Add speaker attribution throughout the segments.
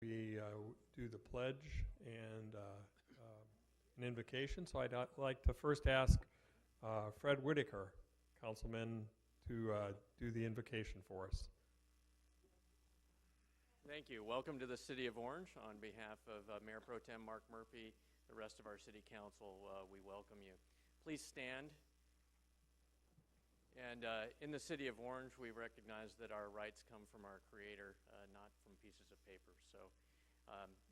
Speaker 1: We do the pledge and an invocation. So I'd like to first ask Fred Whitaker, Councilman, to do the invocation for us.
Speaker 2: Thank you. Welcome to the City of Orange. On behalf of Mayor Pro Tem Mark Murphy, the rest of our City Council, we welcome you. Please stand. And in the City of Orange, we recognize that our rights come from our Creator, not from pieces of paper. So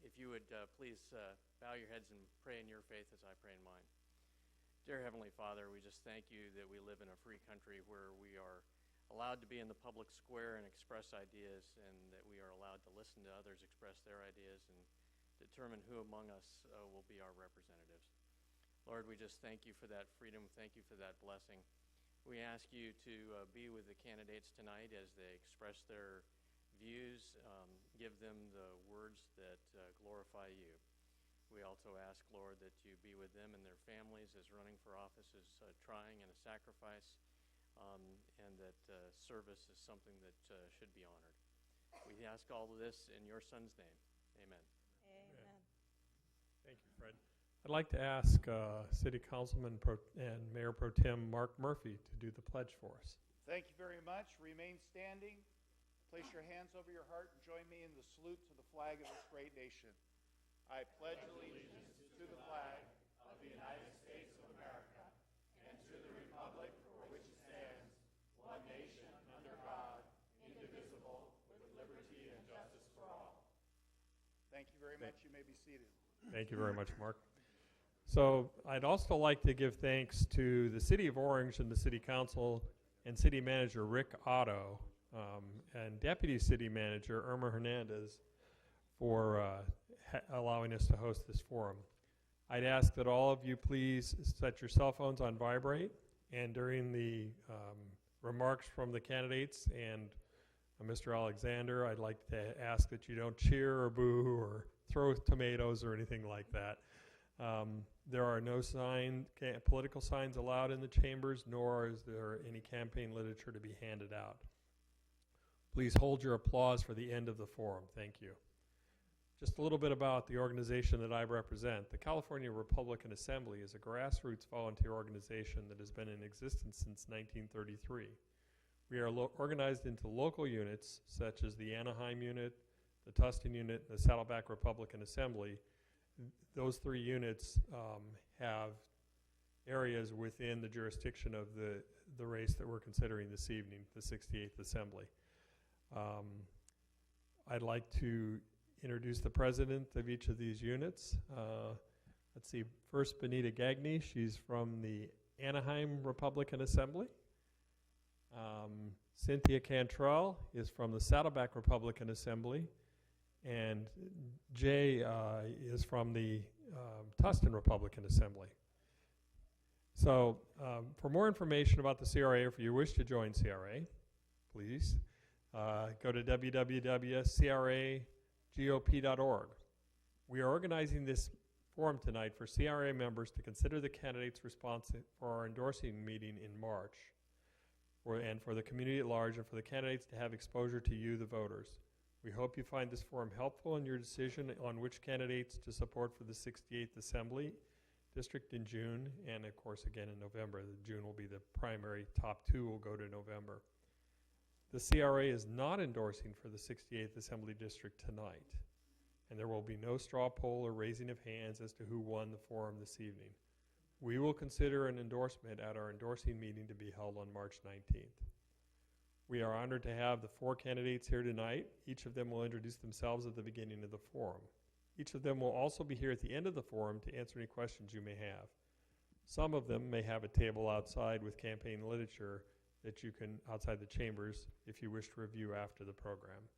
Speaker 2: if you would please bow your heads and pray in your faith as I pray in mine. Dear Heavenly Father, we just thank you that we live in a free country where we are allowed to be in the public square and express ideas, and that we are allowed to listen to others express their ideas and determine who among us will be our representatives. Lord, we just thank you for that freedom. Thank you for that blessing. We ask you to be with the candidates tonight as they express their views. Give them the words that glorify you. We also ask, Lord, that you be with them and their families as running for office is trying and a sacrifice, and that service is something that should be honored. We ask all of this in your Son's name. Amen.
Speaker 3: Amen.
Speaker 1: Thank you, Fred. I'd like to ask City Councilman and Mayor Pro Tem Mark Murphy to do the pledge for us.
Speaker 4: Thank you very much. Remain standing. Place your hands over your heart and join me in the salute to the flag of this great nation. I pledge allegiance to the flag of the United States of America and to the republic for which it stands, one nation under God, indivisible, with liberty and justice for all. Thank you very much. You may be seated.
Speaker 1: Thank you very much, Mark. So I'd also like to give thanks to the City of Orange and the City Council and City Manager Rick Otto and Deputy City Manager Irma Hernandez for allowing us to host this forum. I'd ask that all of you please set your cell phones on vibrate, and during the remarks from the candidates and Mr. Alexander, I'd like to ask that you don't cheer or boo or throw tomatoes or anything like that. There are no political signs allowed in the chambers, nor is there any campaign literature to be handed out. Please hold your applause for the end of the forum. Thank you. Just a little bit about the organization that I represent. The California Republican Assembly is a grassroots volunteer organization that has been in existence since 1933. We are organized into local units such as the Anaheim unit, the Tustin unit, and the Saddleback Republican Assembly. Those three units have areas within the jurisdiction of the race that we're considering this evening, the 68th Assembly. I'd like to introduce the president of each of these units. Let's see, first Benita Gagné, she's from the Anaheim Republican Assembly. Cynthia Cantrell is from the Saddleback Republican Assembly. And Jay is from the Tustin Republican Assembly. So for more information about the CRA, or if you wish to join CRA, please go to www.cragop.org. We are organizing this forum tonight for CRA members to consider the candidates responsive for our endorsing meeting in March, and for the community at large, and for the candidates to have exposure to you, the voters. We hope you find this forum helpful in your decision on which candidates to support for the 68th Assembly District in June, and of course again in November. June will be the primary, top two will go to November. The CRA is not endorsing for the 68th Assembly District tonight, and there will be no straw poll or raising of hands as to who won the forum this evening. We will consider an endorsement at our endorsing meeting to be held on March 19th. We are honored to have the four candidates here tonight. Each of them will introduce themselves at the beginning of the forum. Each of them will also be here at the end of the forum to answer any questions you may have. Some of them may have a table outside with campaign literature that you can, outside the chambers, if you wish to review after the program.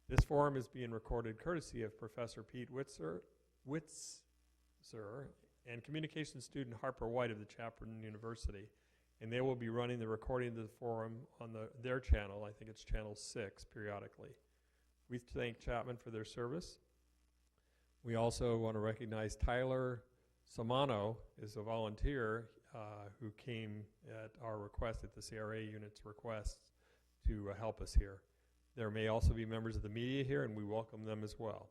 Speaker 1: This forum is being recorded courtesy of Professor Pete Witzer and communications student Harper White of the Chapman University. And they will be running the recording of the forum on their channel. I think it's channel 6 periodically. We thank Chapman for their service. We also want to recognize Tyler Samano is a volunteer who came at our request, at the CRA unit's request, to help us here. There may also be members of the media here, and we welcome them as well.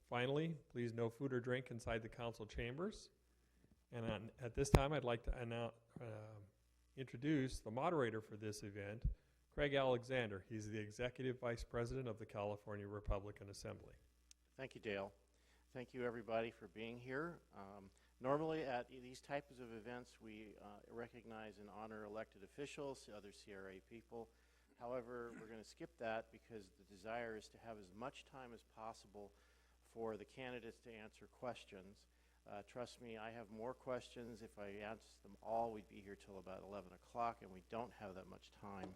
Speaker 1: Finally, please no food or drink inside the council chambers. And at this time, I'd like to introduce the moderator for this event, Craig Alexander. He's the Executive Vice President of the California Republican Assembly.
Speaker 3: Thank you, Dale. Thank you, everybody, for being here. Normally, at these types of events, we recognize and honor elected officials, other CRA people. However, we're going to skip that because the desire is to have as much time as possible for the candidates to answer questions. Trust me, I have more questions. If I answered them all, we'd be here till about 11 o'clock, and we don't have that much time.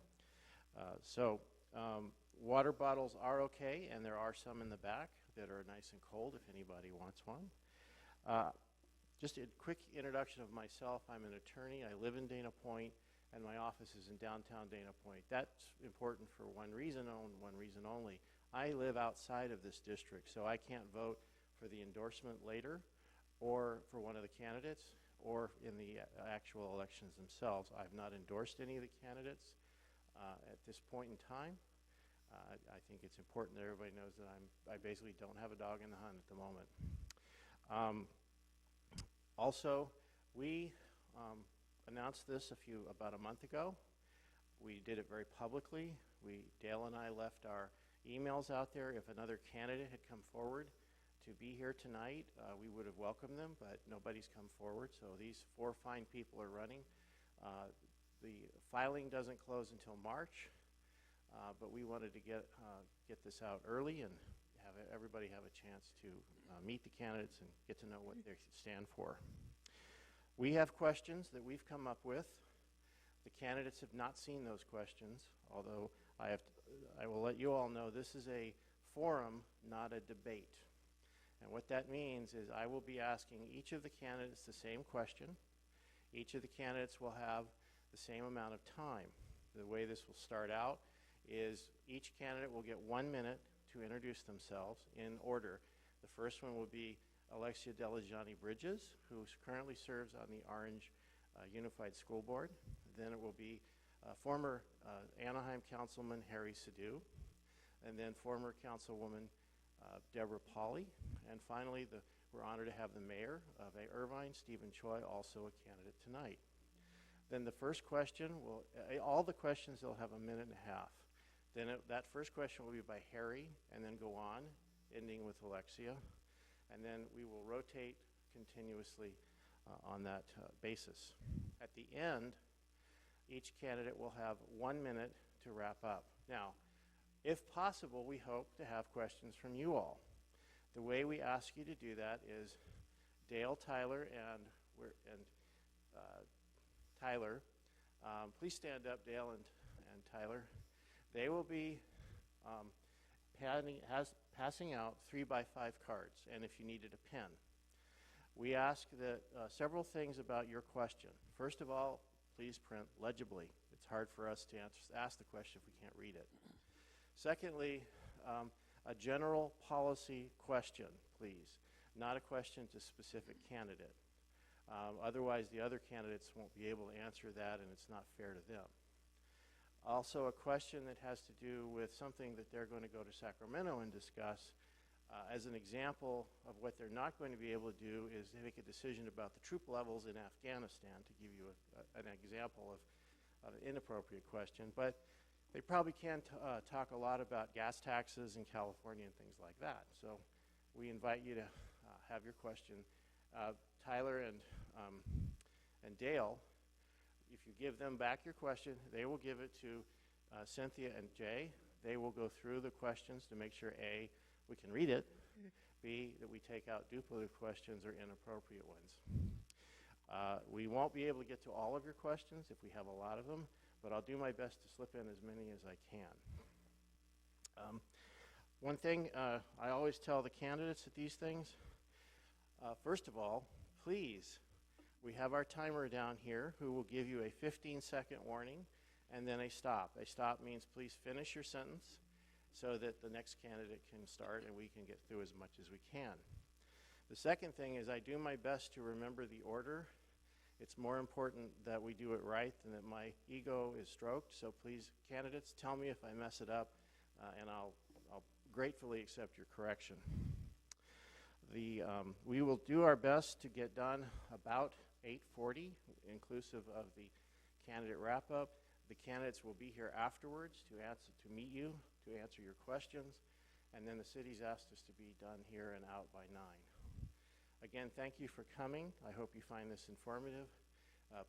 Speaker 3: Water bottles are okay, and there are some in the back that are nice and cold if anybody wants one. Just a quick introduction of myself. I'm an attorney. I live in Dana Point, and my office is in downtown Dana Point. That's important for one reason and one reason only. I live outside of this district, so I can't vote for the endorsement later or for one of the candidates or in the actual elections themselves. I've not endorsed any of the candidates at this point in time. I think it's important that everybody knows that I basically don't have a dog in the hunt at the moment. Also, we announced this about a month ago. We did it very publicly. Dale and I left our emails out there. If another candidate had come forward to be here tonight, we would have welcomed them, but nobody's come forward. So these 4 fine people are running. The filing doesn't close until March, but we wanted to get this out early and have everybody have a chance to meet the candidates and get to know what they stand for. We have questions that we've come up with. The candidates have not seen those questions, although I will let you all know this is a forum, not a debate. And what that means is I will be asking each of the candidates the same question. Each of the candidates will have the same amount of time. The way this will start out is each candidate will get 1 minute to introduce themselves in order. The first one will be Alexia Delajani Bridges, who currently serves on the Orange Unified School Board. Then it will be former Anaheim Councilman Harry Sidhu, and then former Councilwoman Deborah Pauley. And finally, we're honored to have the mayor of Irvine, Stephen Choi, also a candidate tonight. Then the first question all the questions will have 1.5 minutes. Then that first question will be by Harry and then go on, ending with Alexia. And then we will rotate continuously on that basis. At the end, each candidate will have 1 minute to wrap up. Now, if possible, we hope to have questions from you all. The way we ask you to do that is Dale, Tyler, and Tyler. Please stand up, Dale and Tyler. They will be passing out 3x5 cards, and if you needed a pen. We ask that several things about your question. First of all, please print legibly. It's hard for us to ask the question if we can't read it. Secondly, a general policy question, please, not a question to specific candidate. Otherwise, the other candidates won't be able to answer that, and it's not fair to them. Also, a question that has to do with something that they're going to go to Sacramento and discuss. As an example of what they're not going to be able to do is to make a decision about the troop levels in Afghanistan, to give you an example of an inappropriate question. But they probably can talk a lot about gas taxes in California and things like that. So we invite you to have your question. Tyler and Dale, if you give them back your question, they will give it to Cynthia and Jay. They will go through the questions to make sure A, we can read it, B, that we take out duplicative questions or inappropriate ones. We won't be able to get to all of your questions if we have a lot of them, but I'll do my best to slip in as many as I can. One thing I always tell the candidates at these things, first of all, please, we have our timer down here who will give you a 15-second warning and then a stop. A stop means please finish your sentence so that the next candidate can start and we can get through as much as we can. The second thing is I do my best to remember the order It's more important that we do it right than that my ego is stroked. So please, candidates, tell me if I mess it up, and I'll gratefully accept your correction. We will do our best to get done about 8:40, inclusive of the candidate wrap-up. The candidates will be here afterwards to meet you, to answer your questions, and then the city's asked us to be done here and out by 9. Again, thank you for coming. I hope you find this informative.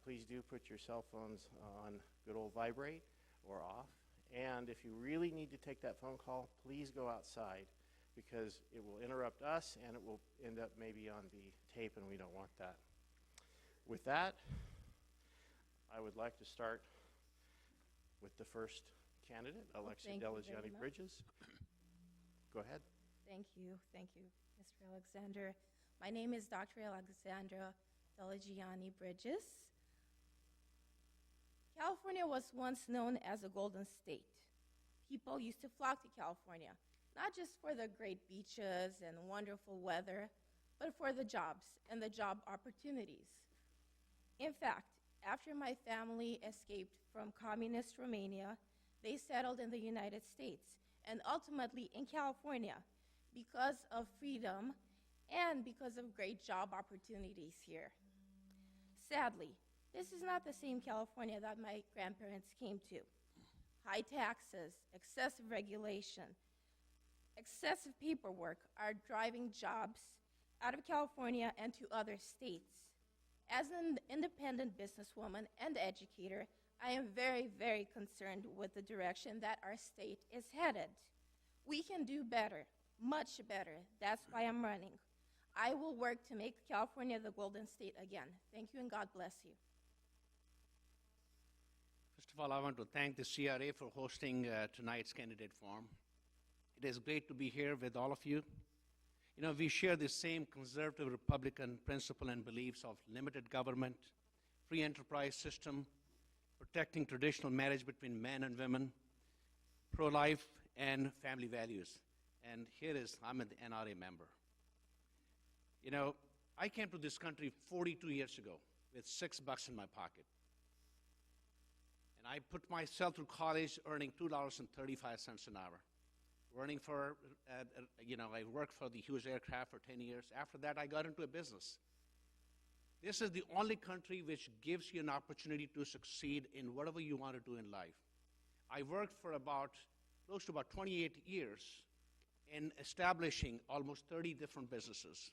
Speaker 3: Please do put your cell phones on good old vibrate or off. And if you really need to take that phone call, please go outside, because it will interrupt us and it will end up maybe on the tape, and we don't want that. With that, I would like to start with the first candidate, Alexia
Speaker 5: Thank you very
Speaker 3: Delagianni
Speaker 5: much.
Speaker 3: Bridges. Go ahead.
Speaker 5: Thank you, Mr. Alexander. My name is Dr. Alexandra Delagianni Bridges. California was once known as a golden state. People used to flock to California, not just for the great beaches and wonderful weather, but for the jobs and the job opportunities. In fact, after my family escaped from communist Romania, they settled in the United States and ultimately in California because of freedom and because of great job opportunities here. Sadly, this is not the same California that my grandparents came to. High taxes, excessive regulation, excessive paperwork are driving jobs out of California and to other states. As an independent businesswoman and educator, I am very, very concerned with the direction that our state is headed. We can do better, much better. That's why I'm running. I will work to make California the golden state again. Thank you, and God bless you.
Speaker 6: First of all, I want to thank the CRA for hosting tonight's candidate forum. It is great to be here with all of you. You know, we share the same conservative Republican principle and beliefs of limited government, free enterprise system, protecting traditional marriage between men and women, pro-life, and family values. And I'm an NRA member. You know, I came to this country 42 years ago with $6 in my pocket. And I put myself through college earning $2.35 an hour. Running for, I worked for the Hughes Aircraft for 10 years. After that, I got into a business. This is the only country which gives you an opportunity to succeed in whatever you want to do in life. I worked for close to about 28 years in establishing almost 30 different businesses.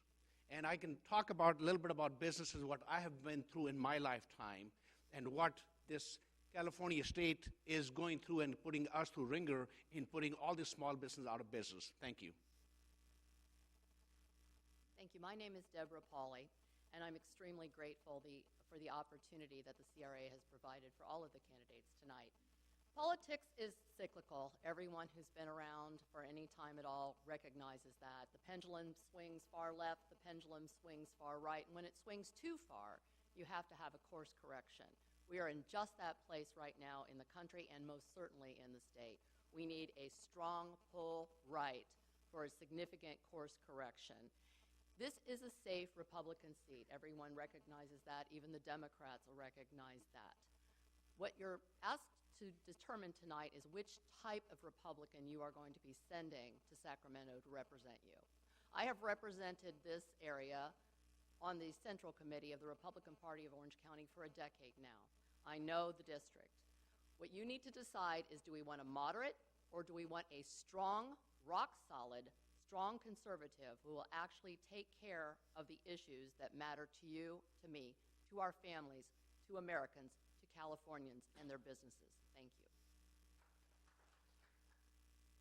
Speaker 6: And I can talk a little bit about businesses, what I have been through in my lifetime, and what this California state is going through and putting us through ringer in putting all the small business out of business. Thank you.
Speaker 7: Thank you. My name is Deborah Pauley, and I'm extremely grateful for the opportunity that the CRA has provided for all of the candidates tonight. Politics is cyclical. Everyone who's been around for any time at all recognizes that. The pendulum swings far left, the pendulum swings far right, and when it swings too far, you have to have a course correction. We are in just that place right now in the country and most certainly in the state. We need a strong pull right for a significant course correction. This is a safe Republican seat. Everyone recognizes that. Even the Democrats will recognize that. What you're asked to determine tonight is which type of Republican you are going to be sending to Sacramento to represent you. I have represented this area on the Central Committee of the Republican Party of Orange County for a decade now. I know the district. What you need to decide is, do we want a moderate or do we want a strong, rock-solid, strong conservative who will actually take care of the issues that matter to you, to me, to our families, to Americans, to Californians and their businesses. Thank you.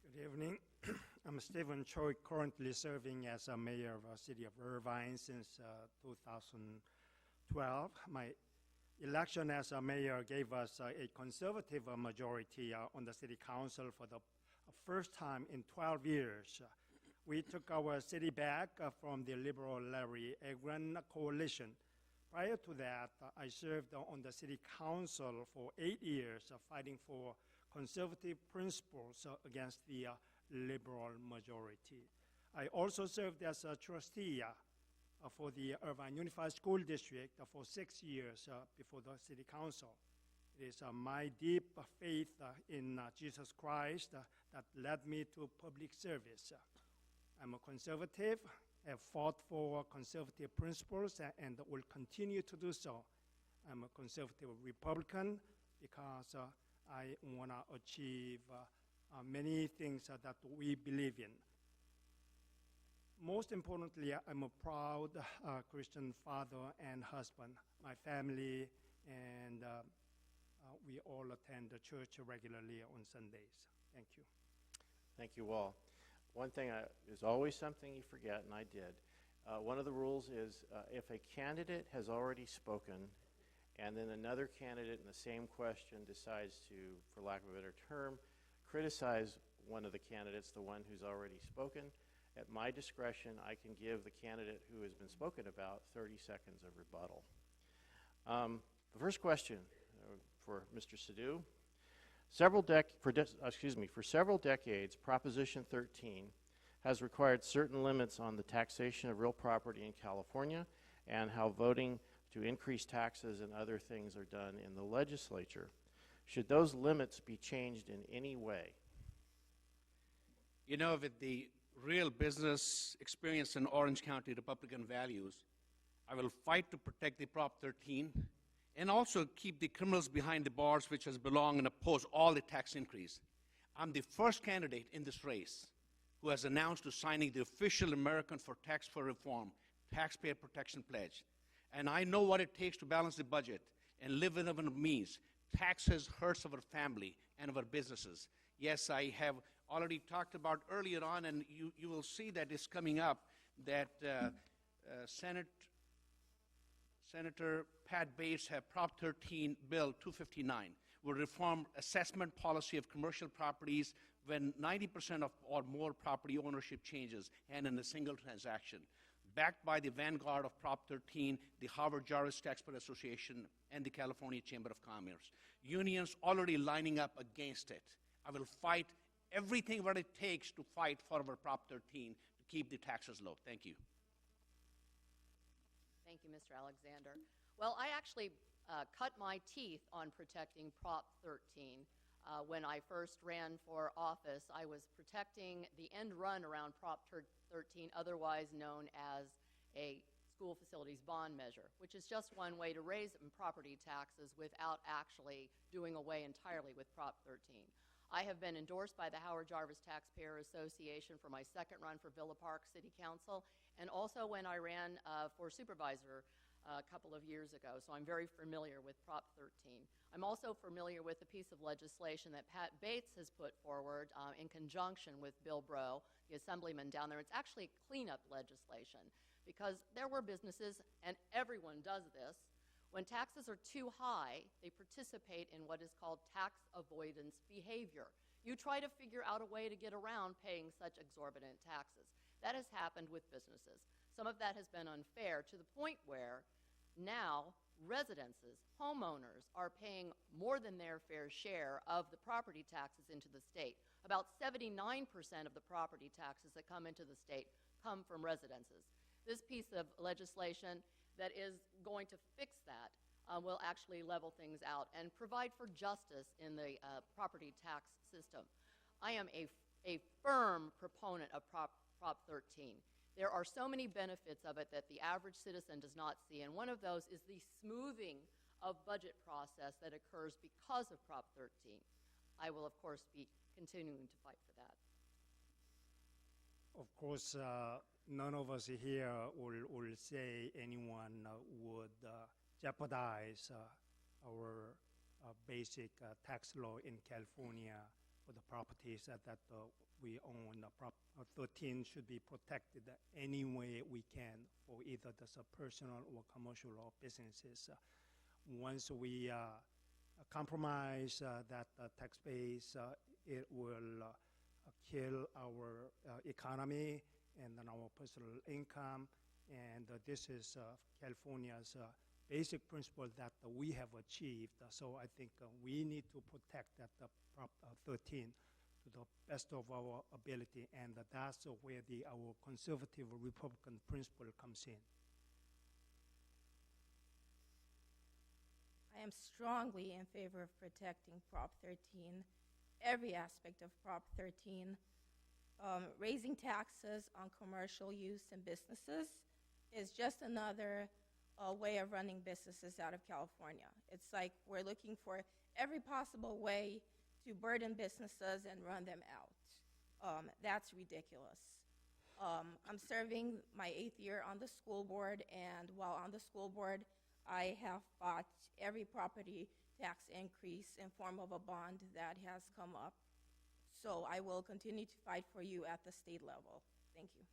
Speaker 8: Good evening. I'm Stephen Choi, currently serving as a mayor of the city of Irvine since 2012. My election as a mayor gave us a conservative majority on the city council for the first time in 12 years. We took our city back from the liberal Larry Agron coalition. Prior to that, I served on the city council for 8 years, fighting for conservative principles against the liberal majority. I also served as a trustee for the Irvine Unified School District for 6 years before the City Council. It is my deep faith in Jesus Christ that led me to public service. I'm a conservative, have fought for conservative principles, and will continue to do so. I'm a conservative Republican because I want to achieve many things that we believe in. Most importantly, I'm a proud Christian father and husband. My family and we all attend the church regularly on Sundays. Thank you.
Speaker 3: Thank you all. One thing is always something you forget, and I did. One of the rules is if a candidate has already spoken and then another candidate in the same question decides to, for lack of a better term, criticize one of the candidates, the one who's already spoken, at my discretion, I can give the candidate who has been spoken about 30 seconds of rebuttal. The first question for Mr. Sadhu. For several decades, Proposition 13 has required certain limits on the taxation of real property in California and how voting to increase taxes and other things are done in the legislature. Should those limits be changed in any way?
Speaker 6: You know, with the real business experience in Orange County Republican values, I will fight to protect the Prop 13 and also keep the criminals behind the bars, which has belonged, and oppose all the tax increase. I'm the first candidate in this race who has announced to signing the official American for Tax for Reform Taxpayer Protection Pledge. And I know what it takes to balance the budget and live within our means. Taxes hurts our family and our businesses. Yes, I have already talked about earlier on, and you will see that it's coming up, that Senator Pat Bates have Prop 13 Bill 259 will reform assessment policy of commercial properties when 90% of or more property ownership changes and in a single transaction. Backed by the vanguard of Prop 13, the Howard Jarvis Taxpayer Association and the California Chamber of Commerce. Unions already lining up against it. I will fight everything what it takes to fight for our Prop 13 to keep the taxes low. Thank you.
Speaker 7: Thank you, Mr. Alexander. Well, I actually cut my teeth on protecting Prop 13. When I first ran for office, I was protecting the end run around Prop 13, otherwise known as a school facilities bond measure, which is just one way to raise property taxes without actually doing away entirely with Prop 13. I have been endorsed by the Howard Jarvis Taxpayer Association for my second run for Villa Park City Council, and also when I ran for supervisor a couple of years ago, so I'm very familiar with Prop 13. I'm also familiar with a piece of legislation that Pat Bates has put forward in conjunction with Bill Breaux, the assemblyman down there. It's actually cleanup legislation, because there were businesses, and everyone does this, when taxes are too high, they participate in what is called tax avoidance behavior. You try to figure out a way to get around paying such exorbitant taxes. That has happened with businesses. Some of that has been unfair to the point where now residences, homeowners, are paying more than their fair share of the property taxes into the state. About 79% of the property taxes that come into the state come from residences. This piece of legislation that is going to fix that will actually level things out and provide for justice in the property tax system. I am a firm proponent of Prop 13. There are so many benefits of it that the average citizen does not see, and one of those is the smoothing of budget process that occurs because of Prop 13. I will, of course, be continuing to fight for that.
Speaker 8: Of course, none of us here will say anyone would jeopardize our basic tax law in California for the properties that we own. Prop 13 should be protected any way we can for either the personal or commercial or businesses. Once we compromise that tax base, it will kill our economy and then our personal income. And this is California's basic principle that we have achieved. So I think we need to protect that Prop 13 to the best of our ability, and that's where our conservative Republican principle comes in.
Speaker 5: I am strongly in favor of protecting Prop 13, every aspect of Prop 13. Raising taxes on commercial use and businesses is just another way of running businesses out of California. It's like we're looking for every possible way to burden businesses and run them out. That's ridiculous. I'm serving my 8th year on the school board, and while on the school board, I have fought every property tax increase in form of a bond that has come up. So I will continue to fight for you at the state level. Thank you.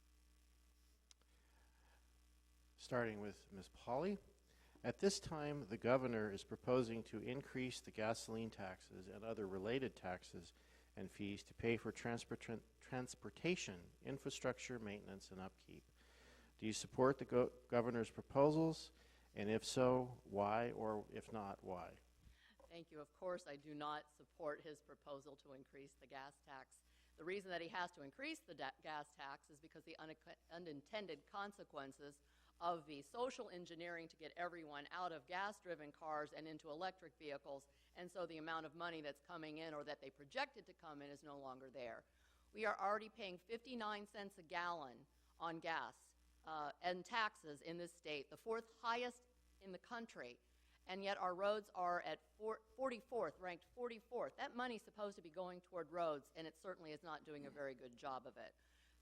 Speaker 3: Starting with Ms. Pauley. At this time, the governor is proposing to increase the gasoline taxes and other related taxes and fees to pay for transportation, infrastructure, maintenance, and upkeep. Do you support the governor's proposals? And if so, why? Or if not, why?
Speaker 7: Thank you. Of course, I do not support his proposal to increase the gas tax. The reason that he has to increase the gas tax is because the unintended consequences of the social engineering to get everyone out of gas-driven cars and into electric vehicles, and so the amount of money that's coming in or that they projected to come in is no longer there. We are already paying 59 cents a gallon on gas and taxes in this state, the 4th highest in the country. And yet our roads are at 44th, ranked 44th. That money's supposed to be going toward roads, and it certainly is not doing a very good job of it.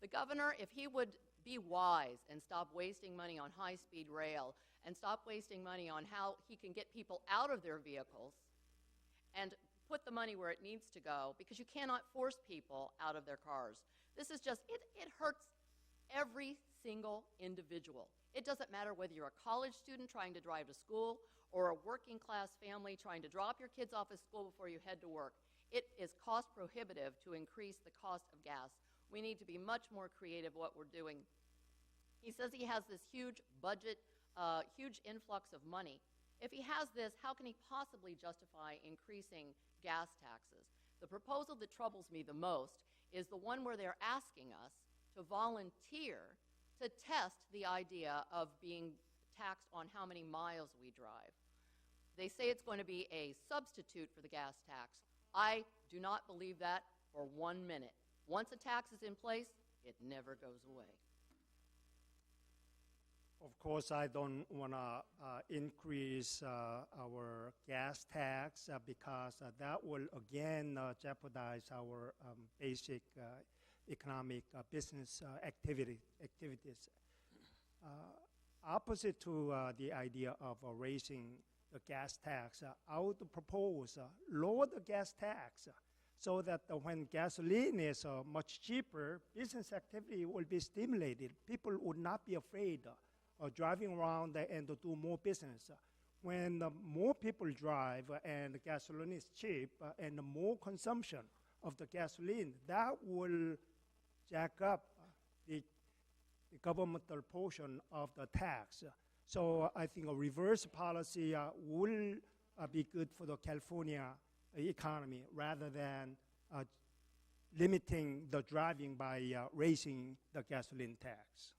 Speaker 7: The governor, if he would be wise and stop wasting money on high-speed rail and stop wasting money on how he can get people out of their vehicles and put the money where it needs to go, because you cannot force people out of their cars. This is just, it hurts every single individual. It doesn't matter whether you're a college student trying to drive to school or a working class family trying to drop your kids off at school before you head to work. It is cost prohibitive to increase the cost of gas. We need to be much more creative what we're doing. He says he has this huge budget, huge influx of money. If he has this, how can he possibly justify increasing gas taxes? The proposal that troubles me the most is the one where they're asking us to volunteer to test the idea of being taxed on how many miles we drive. They say it's going to be a substitute for the gas tax. I do not believe that for 1 minute. Once a tax is in place, it never goes away.
Speaker 8: Of course, I don't want to increase our gas tax because that will again jeopardize our basic economic business activities. Opposite to the idea of raising the gas tax, I would propose lower the gas tax so that when gasoline is much cheaper, business activity will be stimulated. People would not be afraid of driving around and to do more business. When more people drive and the gasoline is cheap and more consumption of the gasoline, that will jack up the governmental portion of the tax. So I think a reverse policy will be good for the California economy rather than limiting the driving by raising the gasoline tax.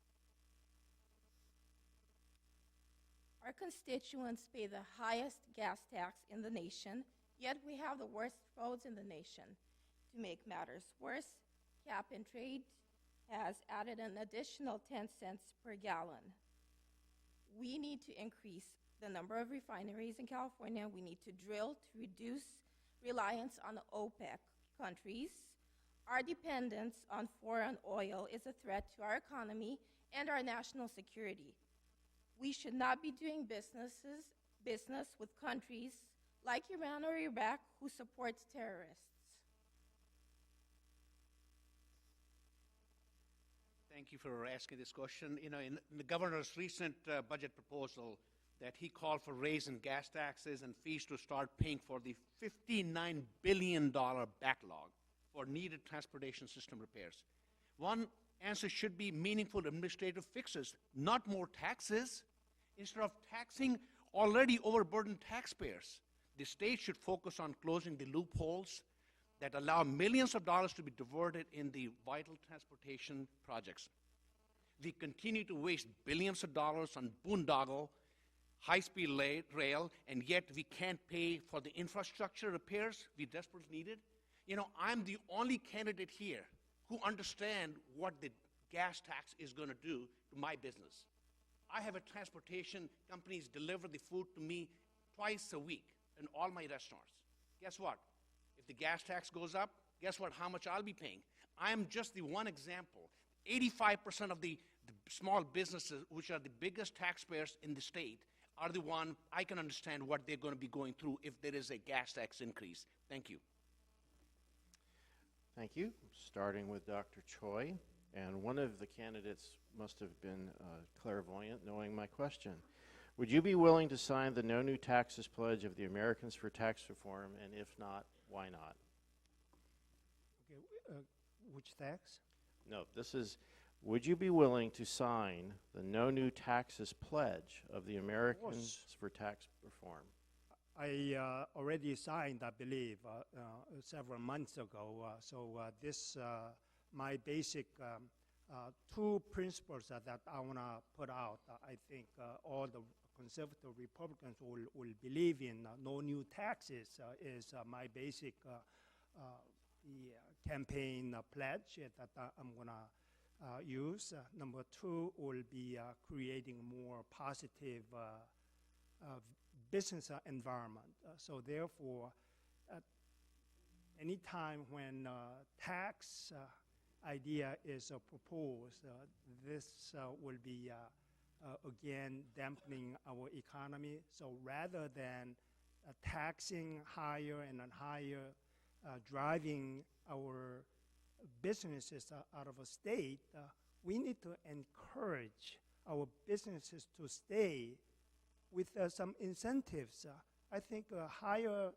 Speaker 5: Our constituents pay the highest gas tax in the nation, yet we have the worst roads in the nation. To make matters worse, cap and trade has added an additional 10 cents per gallon. We need to increase the number of refineries in California. We need to drill to reduce reliance on the OPEC countries. Our dependence on foreign oil is a threat to our economy and our national security. We should not be doing business with countries like Iran or Iraq who supports terrorists.
Speaker 6: Thank you for asking this question. You know, in the governor's recent budget proposal that he called for raising gas taxes and fees to start paying for the $59 billion backlog for needed transportation system repairs. One answer should be meaningful administrative fixes, not more taxes. Instead of taxing already overburdened taxpayers, the state should focus on closing the loopholes that allow millions of dollars to be diverted in the vital transportation projects. We continue to waste billions of dollars on boondoggle high-speed rail, and yet we can't pay for the infrastructure repairs we desperately needed. You know, I'm the only candidate here who understand what the gas tax is going to do to my business. I have a transportation companies deliver the food to me twice a week in all my restaurants. Guess what? If the gas tax goes up, guess what? How much I'll be paying? I am just the one example. 85% of the small businesses, which are the biggest taxpayers in the state, are the one I can understand what they're going to be going through if there is a gas tax increase. Thank you.
Speaker 3: Thank you. Starting with Dr. Choi, and one of the candidates must have been clairvoyant, knowing my question. Would you be willing to sign the No New Taxes pledge of the Americans for Tax Reform, and if not, why not?
Speaker 8: Okay, which tax?
Speaker 3: No, this is, would you be willing to sign the No New Taxes pledge of the Americans for Tax Reform?
Speaker 8: I already signed, I believe, several months ago. This, my basic two principles that I want to put out. I think all the conservative Republicans will believe in no new taxes is my basic campaign pledge that I'm going to use. Number two will be creating more positive business environment. So therefore, any time when tax idea is proposed, this will be again dampening our economy. So rather than taxing higher and higher, driving our businesses out of a state, we need to encourage our businesses to stay with some incentives. I think a higher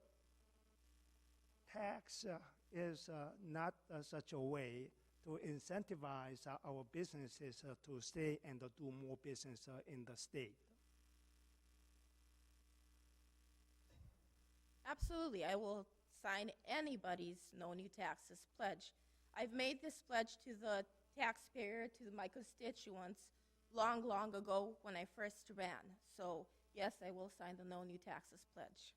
Speaker 8: tax is not such a way to incentivize our businesses to stay and do more business in the state.
Speaker 5: Absolutely. I will sign anybody's no new taxes pledge. I've made this pledge to the taxpayer, to my constituents, long, long ago when I first ran. So yes, I will sign the no new taxes pledge.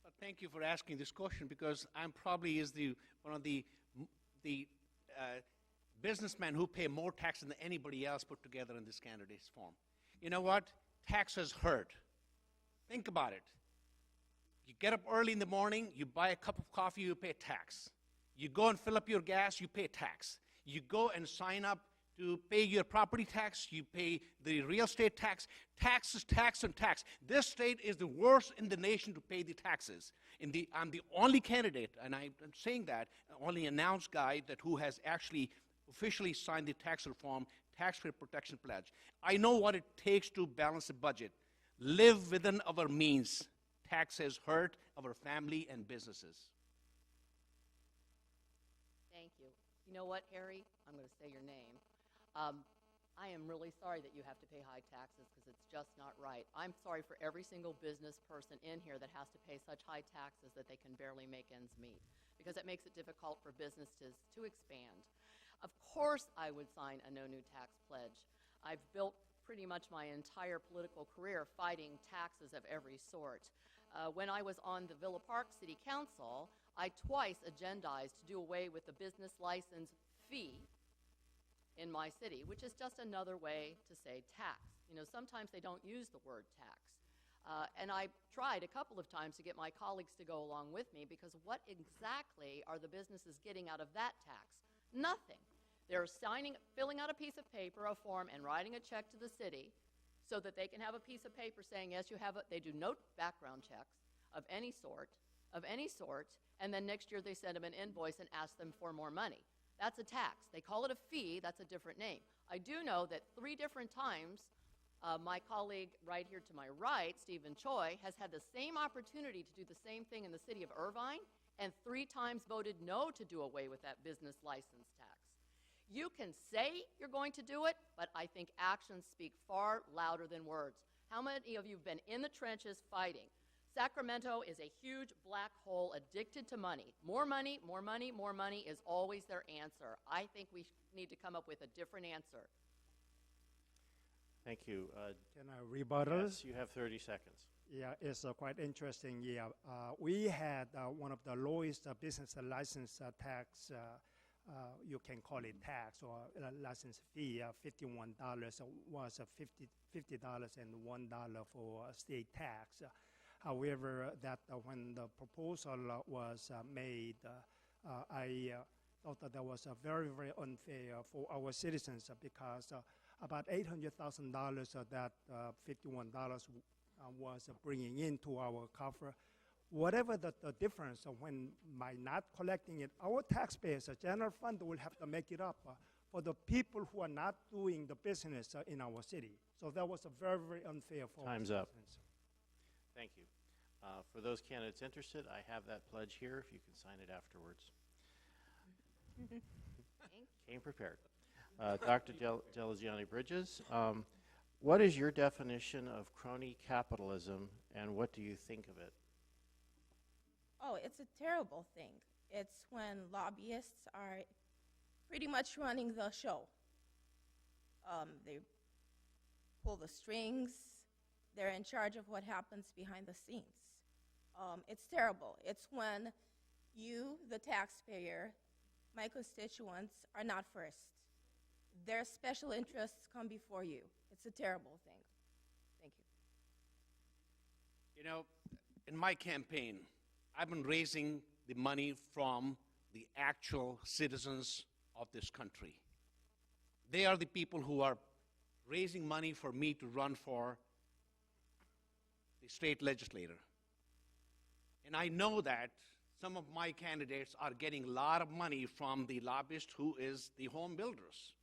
Speaker 6: Well, thank you for asking this question, because I'm probably one of the businessmen who pay more tax than anybody else put together in this candidate's form. You know what? Taxes hurt. Think about it. You get up early in the morning, you buy a cup of coffee, you pay tax. You go and fill up your gas, you pay tax. You go and sign up to pay your property tax, you pay the real estate tax. Taxes, tax, and tax. This state is the worst in the nation to pay the taxes. I'm the only candidate, and I'm saying that, only announced guy who has actually officially signed the tax reform, taxpayer protection pledge. I know what it takes to balance a budget. Live within our means. Taxes hurt our family and businesses.
Speaker 7: Thank you. You know what, Harry? I'm going to say your name. I am really sorry that you have to pay high taxes, because it's just not right. I'm sorry for every single business person in here that has to pay such high taxes that they can barely make ends meet, because it makes it difficult for businesses to expand. Of course I would sign a no new tax pledge. I've built pretty much my entire political career fighting taxes of every sort. When I was on the Villa Park City Council, I twice agendized to do away with the business license fee in my city, which is just another way to say tax. You know, sometimes they don't use the word tax. And I tried a couple of times to get my colleagues to go along with me, because what exactly are the businesses getting out of that tax? Nothing. They're filling out a piece of paper, a form, and writing a check to the city so that they can have a piece of paper saying, yes, you have they do no background checks of any sort, and then next year they send them an invoice and ask them for more money. That's a tax. They call it a fee. That's a different name. I do know that 3 different times my colleague right here to my right, Stephen Choi, has had the same opportunity to do the same thing in the city of Irvine, and 3 times voted no to do away with that business license tax. You can say you're going to do it, but I think actions speak far louder than words. How many of you have been in the trenches fighting? Sacramento is a huge black hole addicted to money. More money, more money, more money is always their answer. I think we need to come up with a different answer.
Speaker 3: Thank you.
Speaker 8: Can I rebuttal?
Speaker 3: Yes, you have 30 seconds.
Speaker 8: Yeah, it's quite interesting. Yeah, we had one of the lowest business license tax. You can call it tax or license fee. $51 was $50 and $1 for state tax. However, that when the proposal was made, I thought that was very, very unfair for our citizens because about $800,000 of that $51 was bringing into our coffers. Whatever the difference when by not collecting it, our taxpayers, the general fund will have to make it up for the people who are not doing the business in our city. So that was a very, very unfair for
Speaker 3: Time's
Speaker 8: our
Speaker 3: up.
Speaker 8: citizens.
Speaker 3: Thank you. For those candidates interested, I have that pledge here, if you can sign it afterwards. Came prepared. Dr. Delagianni Bridges, what is your definition of crony capitalism, and what do you think of it?
Speaker 5: Oh, it's a terrible thing. It's when lobbyists are pretty much running the show. They pull the strings. They're in charge of what happens behind the scenes. It's terrible. It's when you, the taxpayer, my constituents, are not first. Their special interests come before you. It's a terrible thing. Thank you.
Speaker 6: You know, in my campaign, I've been raising the money from the actual citizens of this country. They are the people who are raising money for me to run for the state legislator. And I know that some of my candidates are getting a lot of money from the lobbyist who is the home builders.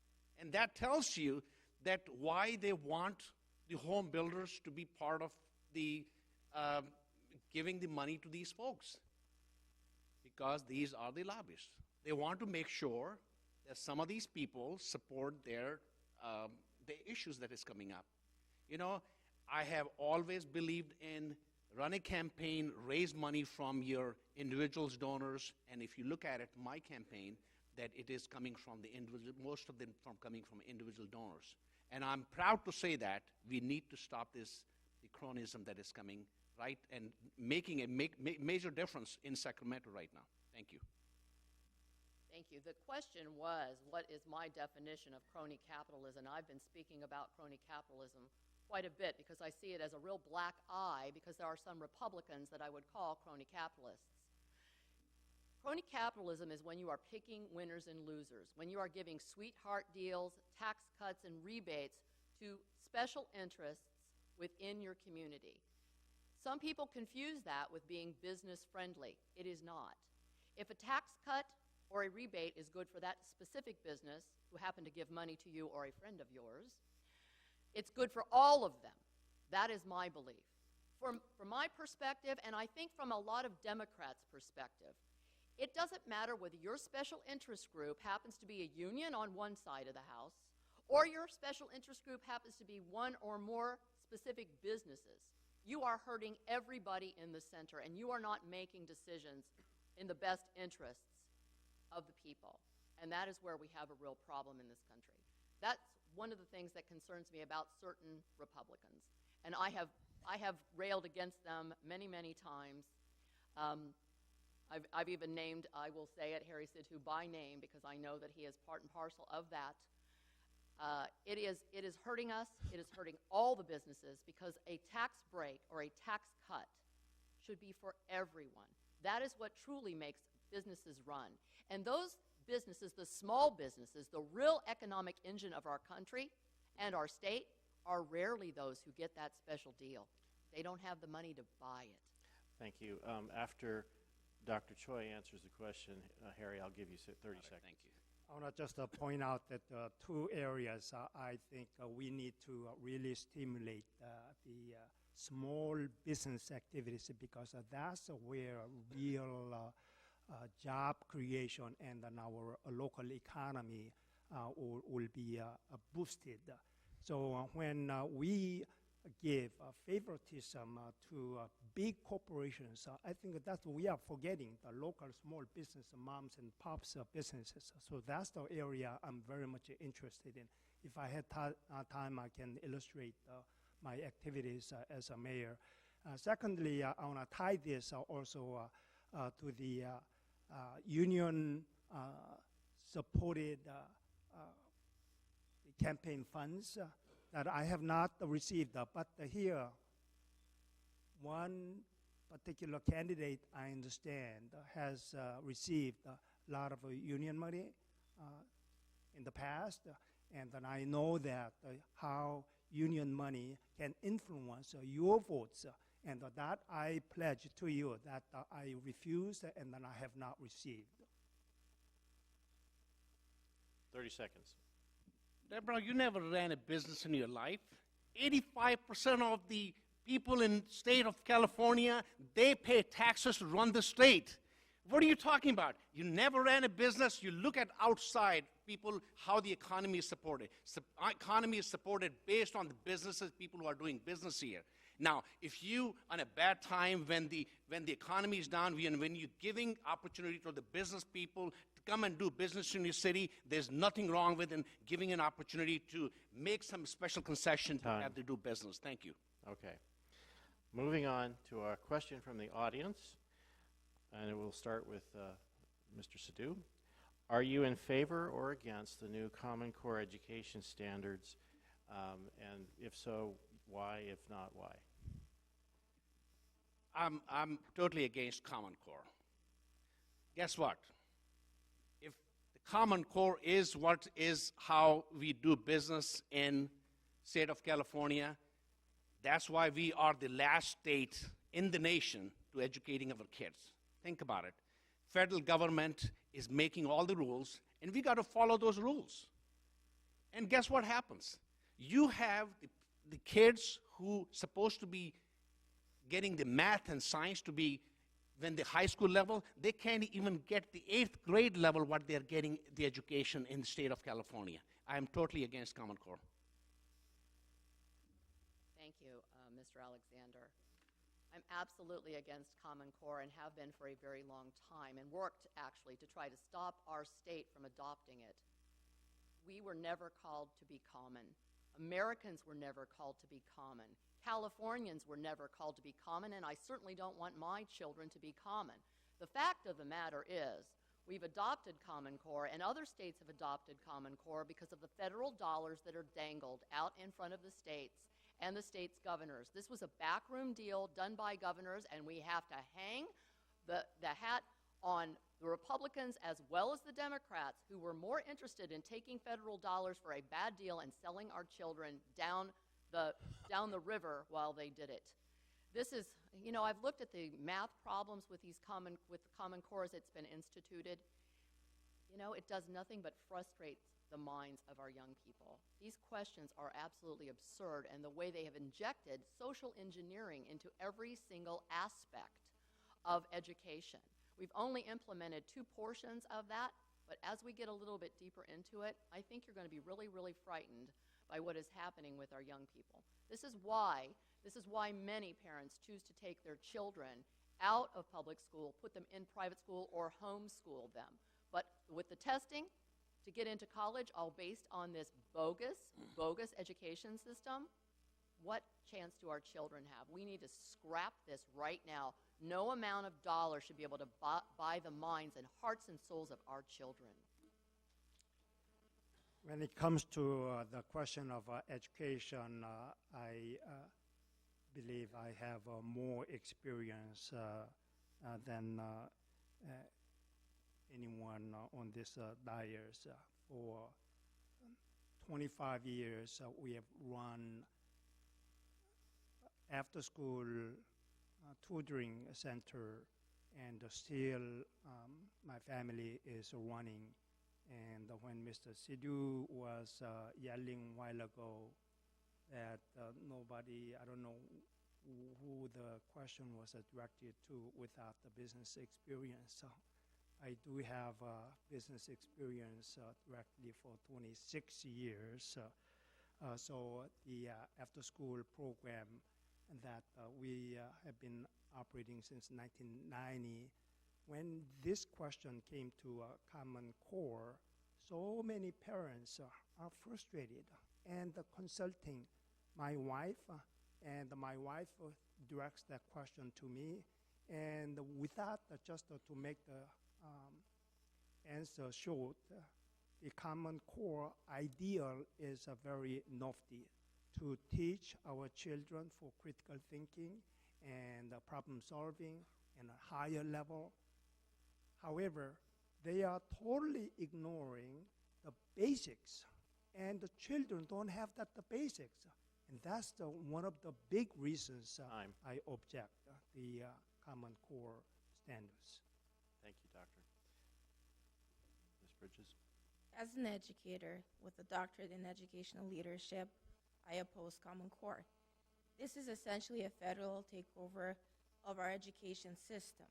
Speaker 6: And that tells you that why they want the home builders to be part of the giving the money to these folks. Because these are the lobbyists. They want to make sure that some of these people support their the issues that is coming up. You know, I have always believed in run a campaign, raise money from your individuals, donors, and if you look at it, my campaign, that it is coming from the individual, most of them coming from individual donors. And I'm proud to say that we need to stop this, the cronism that is coming, right, and making a major difference in Sacramento right now. Thank you.
Speaker 7: Thank you. The question was, what is my definition of crony capitalism? I've been speaking about crony capitalism quite a bit because I see it as a real black eye because there are some Republicans that I would call crony capitalists. Crony capitalism is when you are picking winners and losers, when you are giving sweetheart deals, tax cuts, and rebates to special interests within your community. Some people confuse that with being business friendly. It is not. If a tax cut or a rebate is good for that specific business who happen to give money to you or a friend of yours, it's good for all of them. That is my belief. From my perspective, and I think from a lot of Democrats' perspective, it doesn't matter whether your special interest group happens to be a union on one side of the house or your special interest group happens to be one or more specific businesses. You are hurting everybody in the center, and you are not making decisions in the best interests of the people. And that is where we have a real problem in this country. That's one of the things that concerns me about certain Republicans. And I have railed against them many, many times. I've even named, I will say it, Harry Sidhu by name because I know that he is part and parcel of that. It is hurting us. It is hurting all the businesses because a tax break or a tax cut should be for everyone. That is what truly makes businesses run. And those businesses, the small businesses, the real economic engine of our country and our state, are rarely those who get that special deal. They don't have the money to buy it.
Speaker 3: Thank you. After Dr. Choi answers the question, Harry, I'll give you 30 seconds.
Speaker 6: Thank you.
Speaker 8: I want to just point out that two areas I think we need to really stimulate the small business activities because that's where real job creation and then our local economy will be boosted. So when we give favoritism to big corporations. I think that we are forgetting the local small business moms and pops businesses. So that's the area I'm very much interested in. If I had time, I can illustrate my activities as a mayor. Secondly, I want to tie this also to the union supported campaign funds that I have not received, but here, one particular candidate I understand has received a lot of union money in the past, and then I know that how union money can influence your votes, and that I pledge to you that I refuse and then I have not received.
Speaker 3: 30 seconds.
Speaker 6: Deborah, you never ran a business in your life. 85% of the people in state of California, they pay taxes to run the state. What are you talking about? You never ran a business. You look at outside people, how the economy is supported. Economy is supported based on the businesses, people who are doing business here. Now, if you, on a bad time, when the economy is down, when you're giving opportunity to the business people to come and do business in your city, there's nothing wrong with giving an opportunity to make some special concession to have to do business. Thank you.
Speaker 3: Okay. Moving on to a question from the audience, and it will start with Mr. Sadhu. Are you in favor or against the new Common Core education standards? And if so, why? If not, why?
Speaker 6: I'm totally against Common Core. Guess what? If the Common Core is what is how we do business in state of California, that's why we are the last state in the nation to educating our kids. Think about it. Federal government is making all the rules, and we got to follow those rules. And guess what happens? You have the kids who supposed to be getting the math and science to be when the high school level, they can't even get the 8th grade level what they're getting the education in the state of California. I am totally against Common Core.
Speaker 7: Thank you, Mr. Alexander. I'm absolutely against Common Core and have been for a very long time, and worked actually to try to stop our state from adopting it. We were never called to be common. Americans were never called to be common. Californians were never called to be common, and I certainly don't want my children to be common. The fact of the matter is, we've adopted Common Core, and other states have adopted Common Core because of the federal dollars that are dangled out in front of the states and the state's governors. This was a backroom deal done by governors, and we have to hang the hat on the Republicans as well as the Democrats, who were more interested in taking federal dollars for a bad deal and selling our children down the river while they did it. This is, you know, I've looked at the math problems with Common Core as it's been instituted. You know, it does nothing but frustrate the minds of our young people. These questions are absolutely absurd, and the way they have injected social engineering into every single aspect of education. We've only implemented 2 portions of that, but as we get a little bit deeper into it, I think you're going to be really, really frightened by what is happening with our young people. This is why many parents choose to take their children out of public school, put them in private school, or homeschool them. But with the testing to get into college, all based on this bogus education system, what chance do our children have? We need to scrap this right now. No amount of dollars should be able to buy the minds and hearts and souls of our children.
Speaker 8: When it comes to the question of education, I believe I have more experience than anyone on this dais. For 25 years, we have run after-school tutoring center, and still my family is running. And when Mr. Sidhu was yelling a while ago that nobody, I don't know who the question was directed to without the business experience. So I do have business experience directly for 26 years. So the after-school program that we have been operating since 1990, when this question came to Common Core, so many parents are frustrated and consulting my wife, and my wife directs that question to me. And with that, just to make the answer short, the Common Core ideal is very lofty, to teach our children for critical thinking and problem solving in a higher level. However, they are totally ignoring the basics, and the children don't have the basics. And that's one of the big reasons
Speaker 3: Time.
Speaker 8: I object the Common Core standards.
Speaker 3: Thank you, Doctor. Ms. Bridges?
Speaker 5: As an educator with a doctorate in educational leadership, I oppose Common Core. This is essentially a federal takeover of our education system.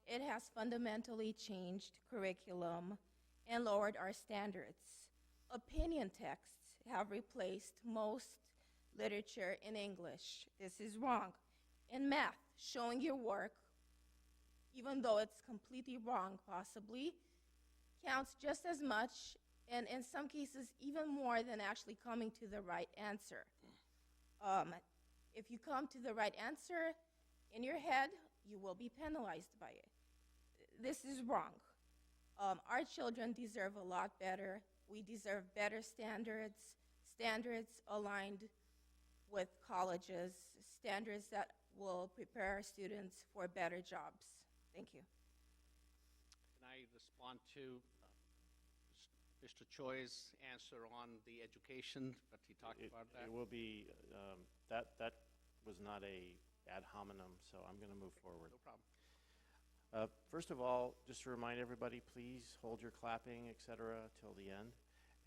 Speaker 5: It has fundamentally changed curriculum and lowered our standards. Opinion texts have replaced most literature in English. This is wrong. In math, showing your work, even though it's completely wrong possibly, counts just as much, and in some cases even more, than actually coming to the right answer. If you come to the right answer in your head, you will be penalized by it. This is wrong. Our children deserve a lot better. We deserve better standards, standards aligned with colleges, standards that will prepare our students for better jobs. Thank you.
Speaker 6: Can I respond to Mr. Choi's answer on the education, but he talked about that?
Speaker 3: It will be, that was not a ad hominem, so I'm going to move forward.
Speaker 6: No problem.
Speaker 3: First of all, just to remind everybody, please hold your clapping, et cetera, till the end.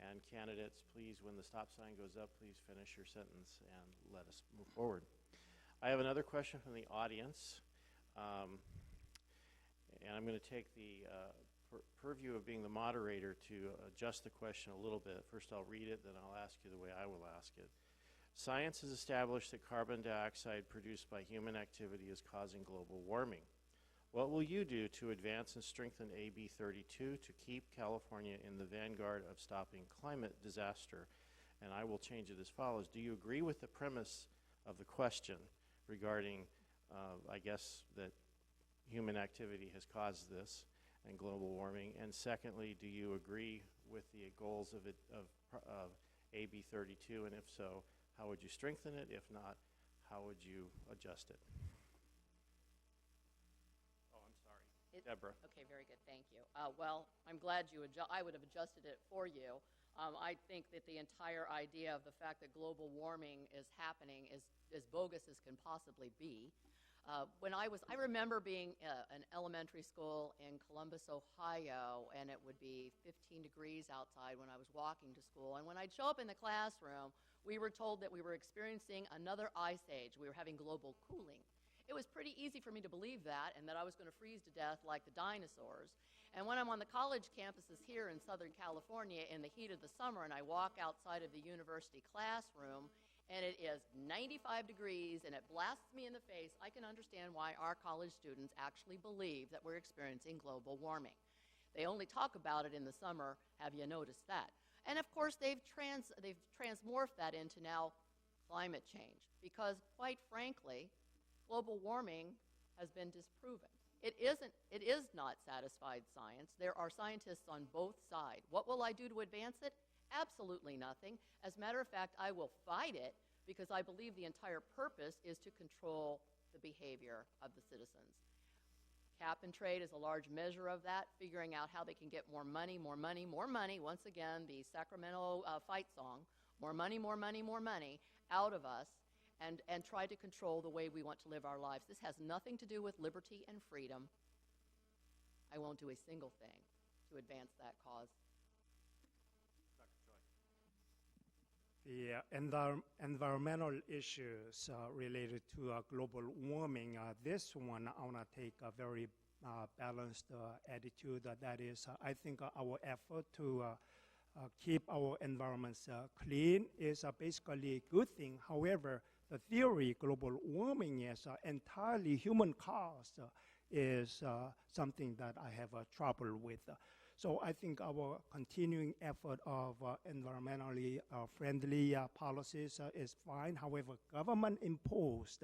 Speaker 3: And candidates, please, when the stop sign goes up, please finish your sentence and let us move forward. I have another question from the audience. And I'm going to take the purview of being the moderator to adjust the question a little bit. First I'll read it, then I'll ask you the way I will ask it. Science has established that carbon dioxide produced by human activity is causing global warming. What will you do to advance and strengthen AB 32 to keep California in the vanguard of stopping climate disaster? And I will change it as follows. Do you agree with the premise of the question regarding, I guess, that human activity has caused this and global warming? And secondly, do you agree with the goals of AB 32? And if so, how would you strengthen it? If not, how would you adjust it? Oh, I'm sorry. Deborah.
Speaker 7: Okay, very good, thank you. Well, I'm glad I would have adjusted it for you. I think that the entire idea of the fact that global warming is happening is as bogus as can possibly be. I remember being in elementary school in Columbus, Ohio, and it would be 15 degrees outside when I was walking to school. And when I'd show up in the classroom, we were told that we were experiencing another ice age. We were having global cooling. It was pretty easy for me to believe that, and that I was going to freeze to death like the dinosaurs. And when I'm on the college campuses here in Southern California in the heat of the summer, and I walk outside of the university classroom, and it is 95 degrees, and it blasts me in the face, I can understand why our college students actually believe that we're experiencing global warming. They only talk about it in the summer. Have you noticed that? And of course, they've transmorphed that into now climate change, because quite frankly, global warming has been disproven. It is not satisfied science. There are scientists on both sides. What will I do to advance it? Absolutely nothing. As a matter of fact, I will fight it because I believe the entire purpose is to control the behavior of the citizens. Cap and trade is a large measure of that, figuring out how they can get more money, more money, more money. Once again, the Sacramento fight song, more money, more money, more money out of us, and try to control the way we want to live our lives. This has nothing to do with liberty and freedom. I won't do a single thing to advance that cause.
Speaker 8: The environmental issues related to global warming, this one I want to take a very balanced attitude. That is, I think our effort to keep our environments clean is basically a good thing. However, the theory global warming is entirely human caused is something that I have trouble with. So I think our continuing effort of environmentally friendly policies is fine. However, government imposed,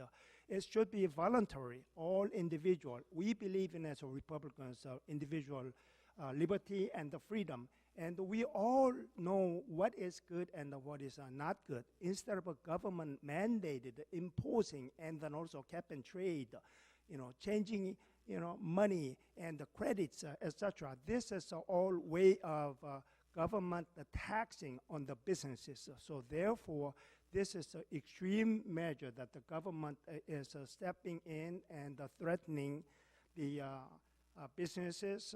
Speaker 8: it should be voluntary, all individual. We believe in, as Republicans, individual liberty and the freedom. And we all know what is good and what is not good. Instead of a government mandated, imposing, and then also cap and trade, changing, money and the credits, etc. This is all way of government taxing on the businesses. So therefore, this is an extreme measure that the government is stepping in and threatening the businesses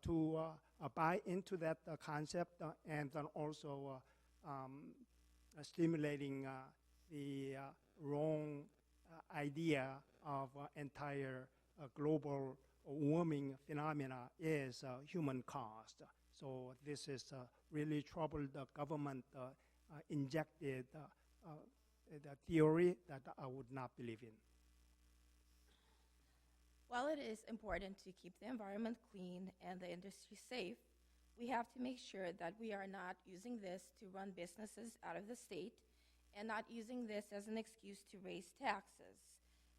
Speaker 8: to buy into that concept and then also stimulating the wrong idea of entire global warming phenomena is human caused. So this is really troubled government injected the theory that I would not believe in.
Speaker 5: While it is important to keep the environment clean and the industry safe, we have to make sure that we are not using this to run businesses out of the state and not using this as an excuse to raise taxes.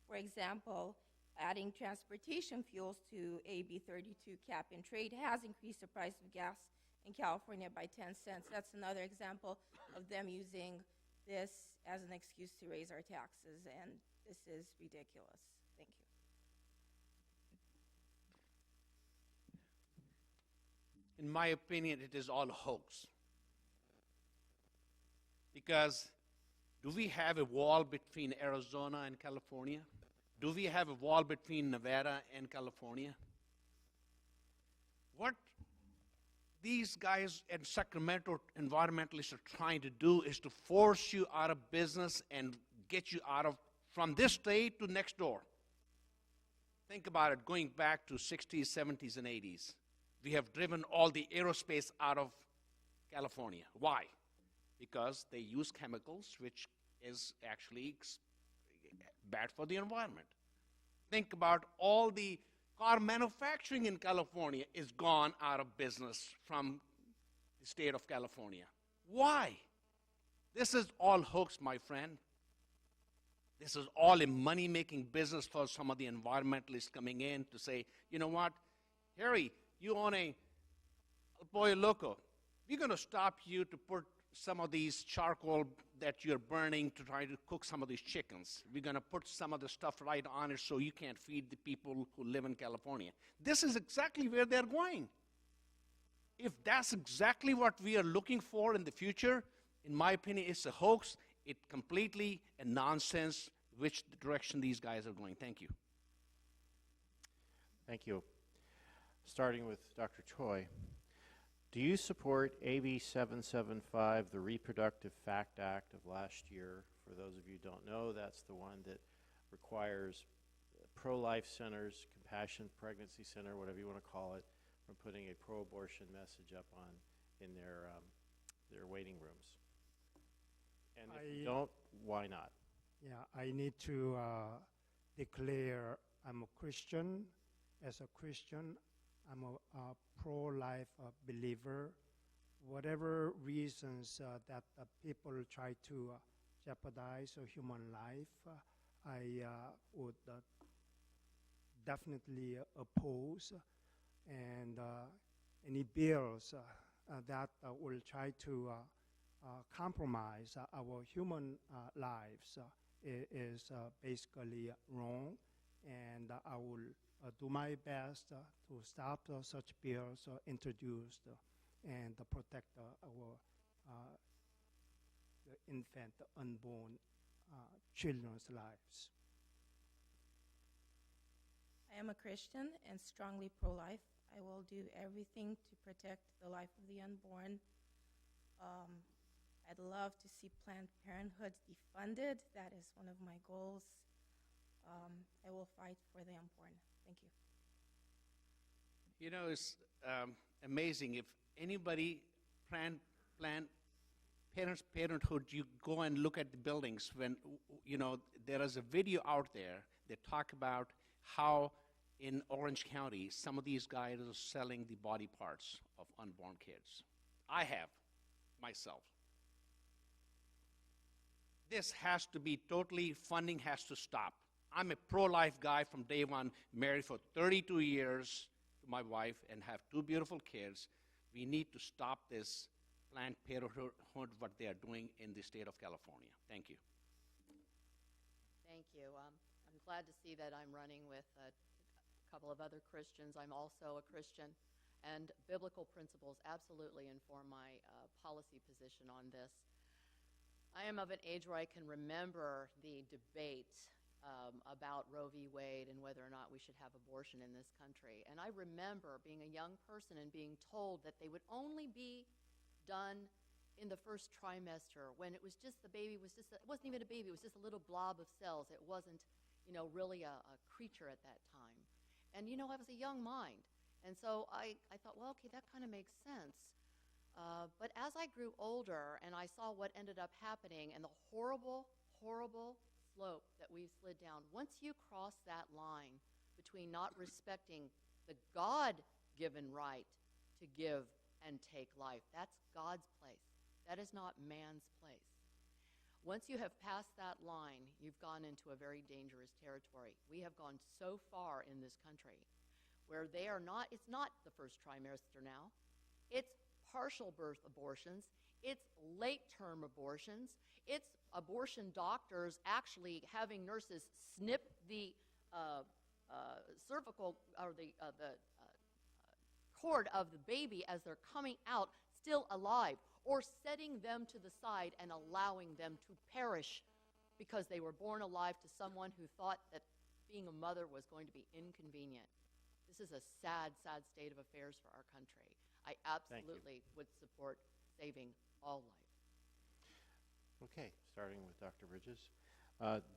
Speaker 5: For example, adding transportation fuels to AB 32 cap and trade has increased the price of gas in California by 10 cents. That's another example of them using this as an excuse to raise our taxes, and this is ridiculous. Thank you.
Speaker 6: In my opinion, it is all hoax. Because do we have a wall between Arizona and California? Do we have a wall between Nevada and California? What these guys in Sacramento environmentalists are trying to do is to force you out of business and get you out of from this state to next door. Think about it, going back to 60s, 70s, and 80s. We have driven all the aerospace out of California. Why? Because they use chemicals, which is actually bad for the environment. Think about all the car manufacturing in California is gone out of business from the state of California. Why? This is all hoax, my friend. This is all a money-making business for some of the environmentalists coming in to say, you know what, Harry, you own a El Pollo Loco. We're going to stop you to put some of these charcoal that you're burning to try to cook some of these chickens. We're going to put some of the stuff right on it so you can't feed the people who live in California. This is exactly where they're going. If that's exactly what we are looking for in the future, in my opinion, it's a hoax. It's completely a nonsense which direction these guys are going. Thank you.
Speaker 3: Thank you. Starting with Dr. Choi, do you support AB 775, the Reproductive Fact Act of last year? For those of you who don't know, that's the one that requires pro-life centers, compassionate pregnancy center, whatever you want to call it, from putting a pro-abortion message up on in their waiting rooms. And if you don't, why not?
Speaker 8: Yeah, I need to declare I'm a Christian. As a Christian, I'm a pro-life believer. Whatever reasons that people try to jeopardize a human life, I would definitely oppose. And any bills that will try to compromise our human lives is basically wrong. And I will do my best to stop such bills introduced and protect our the infant, unborn children's lives.
Speaker 5: I am a Christian and strongly pro-life. I will do everything to protect the life of the unborn. I'd love to see Planned Parenthood defunded. That is one of my goals. I will fight for the unborn. Thank you.
Speaker 6: You know, it's amazing. If anybody Parenthood, you go and look at the buildings when, there is a video out there that talk about how in Orange County, some of these guys are selling the body parts of unborn kids. I have, myself. This has to be funding has to stop. I'm a pro-life guy from day one, married for 32 years to my wife and have 2 beautiful kids. We need to stop this Planned Parenthood, what they are doing in the state of California. Thank you.
Speaker 7: Thank you. I'm glad to see that I'm running with a couple of other Christians. I'm also a Christian, and biblical principles absolutely inform my policy position on this. I am of an age where I can remember the debate about Roe v. Wade and whether or not we should have abortion in this country. And I remember being a young person and being told that they would only be done in the first trimester, when it was just, the baby was just, it wasn't even a baby, it was just a little blob of cells. It wasn't, really a creature at that time. And, I was a young mind. And so I thought, well, okay, that kind of makes sense. But as I grew older and I saw what ended up happening and the horrible, horrible slope that we slid down, once you cross that line between not respecting the God-given right to give and take life, that's God's place. That is not man's place. Once you have passed that line, you've gone into a very dangerous territory. We have gone so far in this country where it's not the first trimester now. It's partial birth abortions. It's late-term abortions. It's abortion doctors actually having nurses snip the cervical or the cord of the baby as they're coming out still alive, or setting them to the side and allowing them to perish because they were born alive to someone who thought that being a mother was going to be inconvenient. This is a sad, sad state of affairs for our country. I absolutely would support saving all life.
Speaker 3: Okay, starting with Dr. Bridges.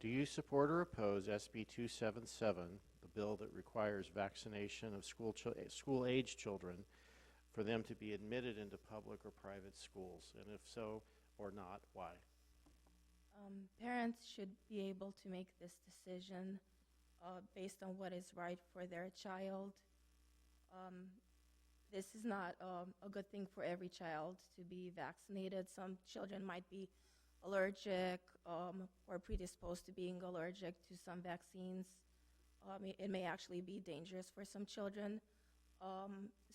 Speaker 3: Do you support or oppose SB 277, the bill that requires vaccination of school-age children for them to be admitted into public or private schools? And if so or not, why?
Speaker 5: Parents should be able to make this decision based on what is right for their child. This is not a good thing for every child to be vaccinated. Some children might be allergic or predisposed to being allergic to some vaccines. It may actually be dangerous for some children.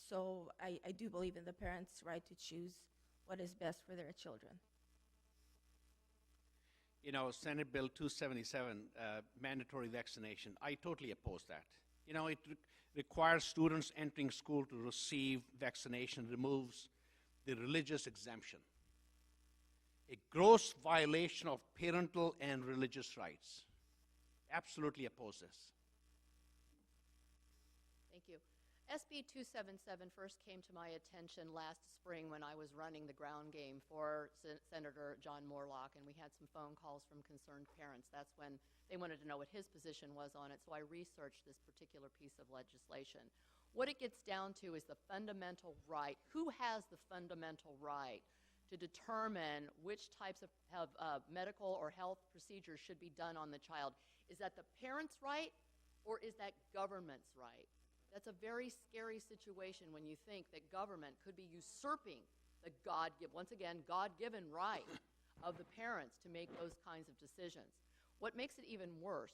Speaker 5: So I do believe in the parents' right to choose what is best for their children.
Speaker 6: Senate Bill 277, mandatory vaccination, I totally oppose that. It requires students entering school to receive vaccination, removes the religious exemption. A gross violation of parental and religious rights. Absolutely oppose this.
Speaker 7: Thank you. SB 277 first came to my attention last spring when I was running the ground game for Senator John Moorlach, and we had some phone calls from concerned parents. That's when they wanted to know what his position was on it, so I researched this particular piece of legislation. What it gets down to is the fundamental right. Who has the fundamental right to determine which types of medical or health procedures should be done on the child? Is that the parent's right, or is that government's right? That's a very scary situation when you think that government could be usurping the God-given right of the parents to make those kinds of decisions. What makes it even worse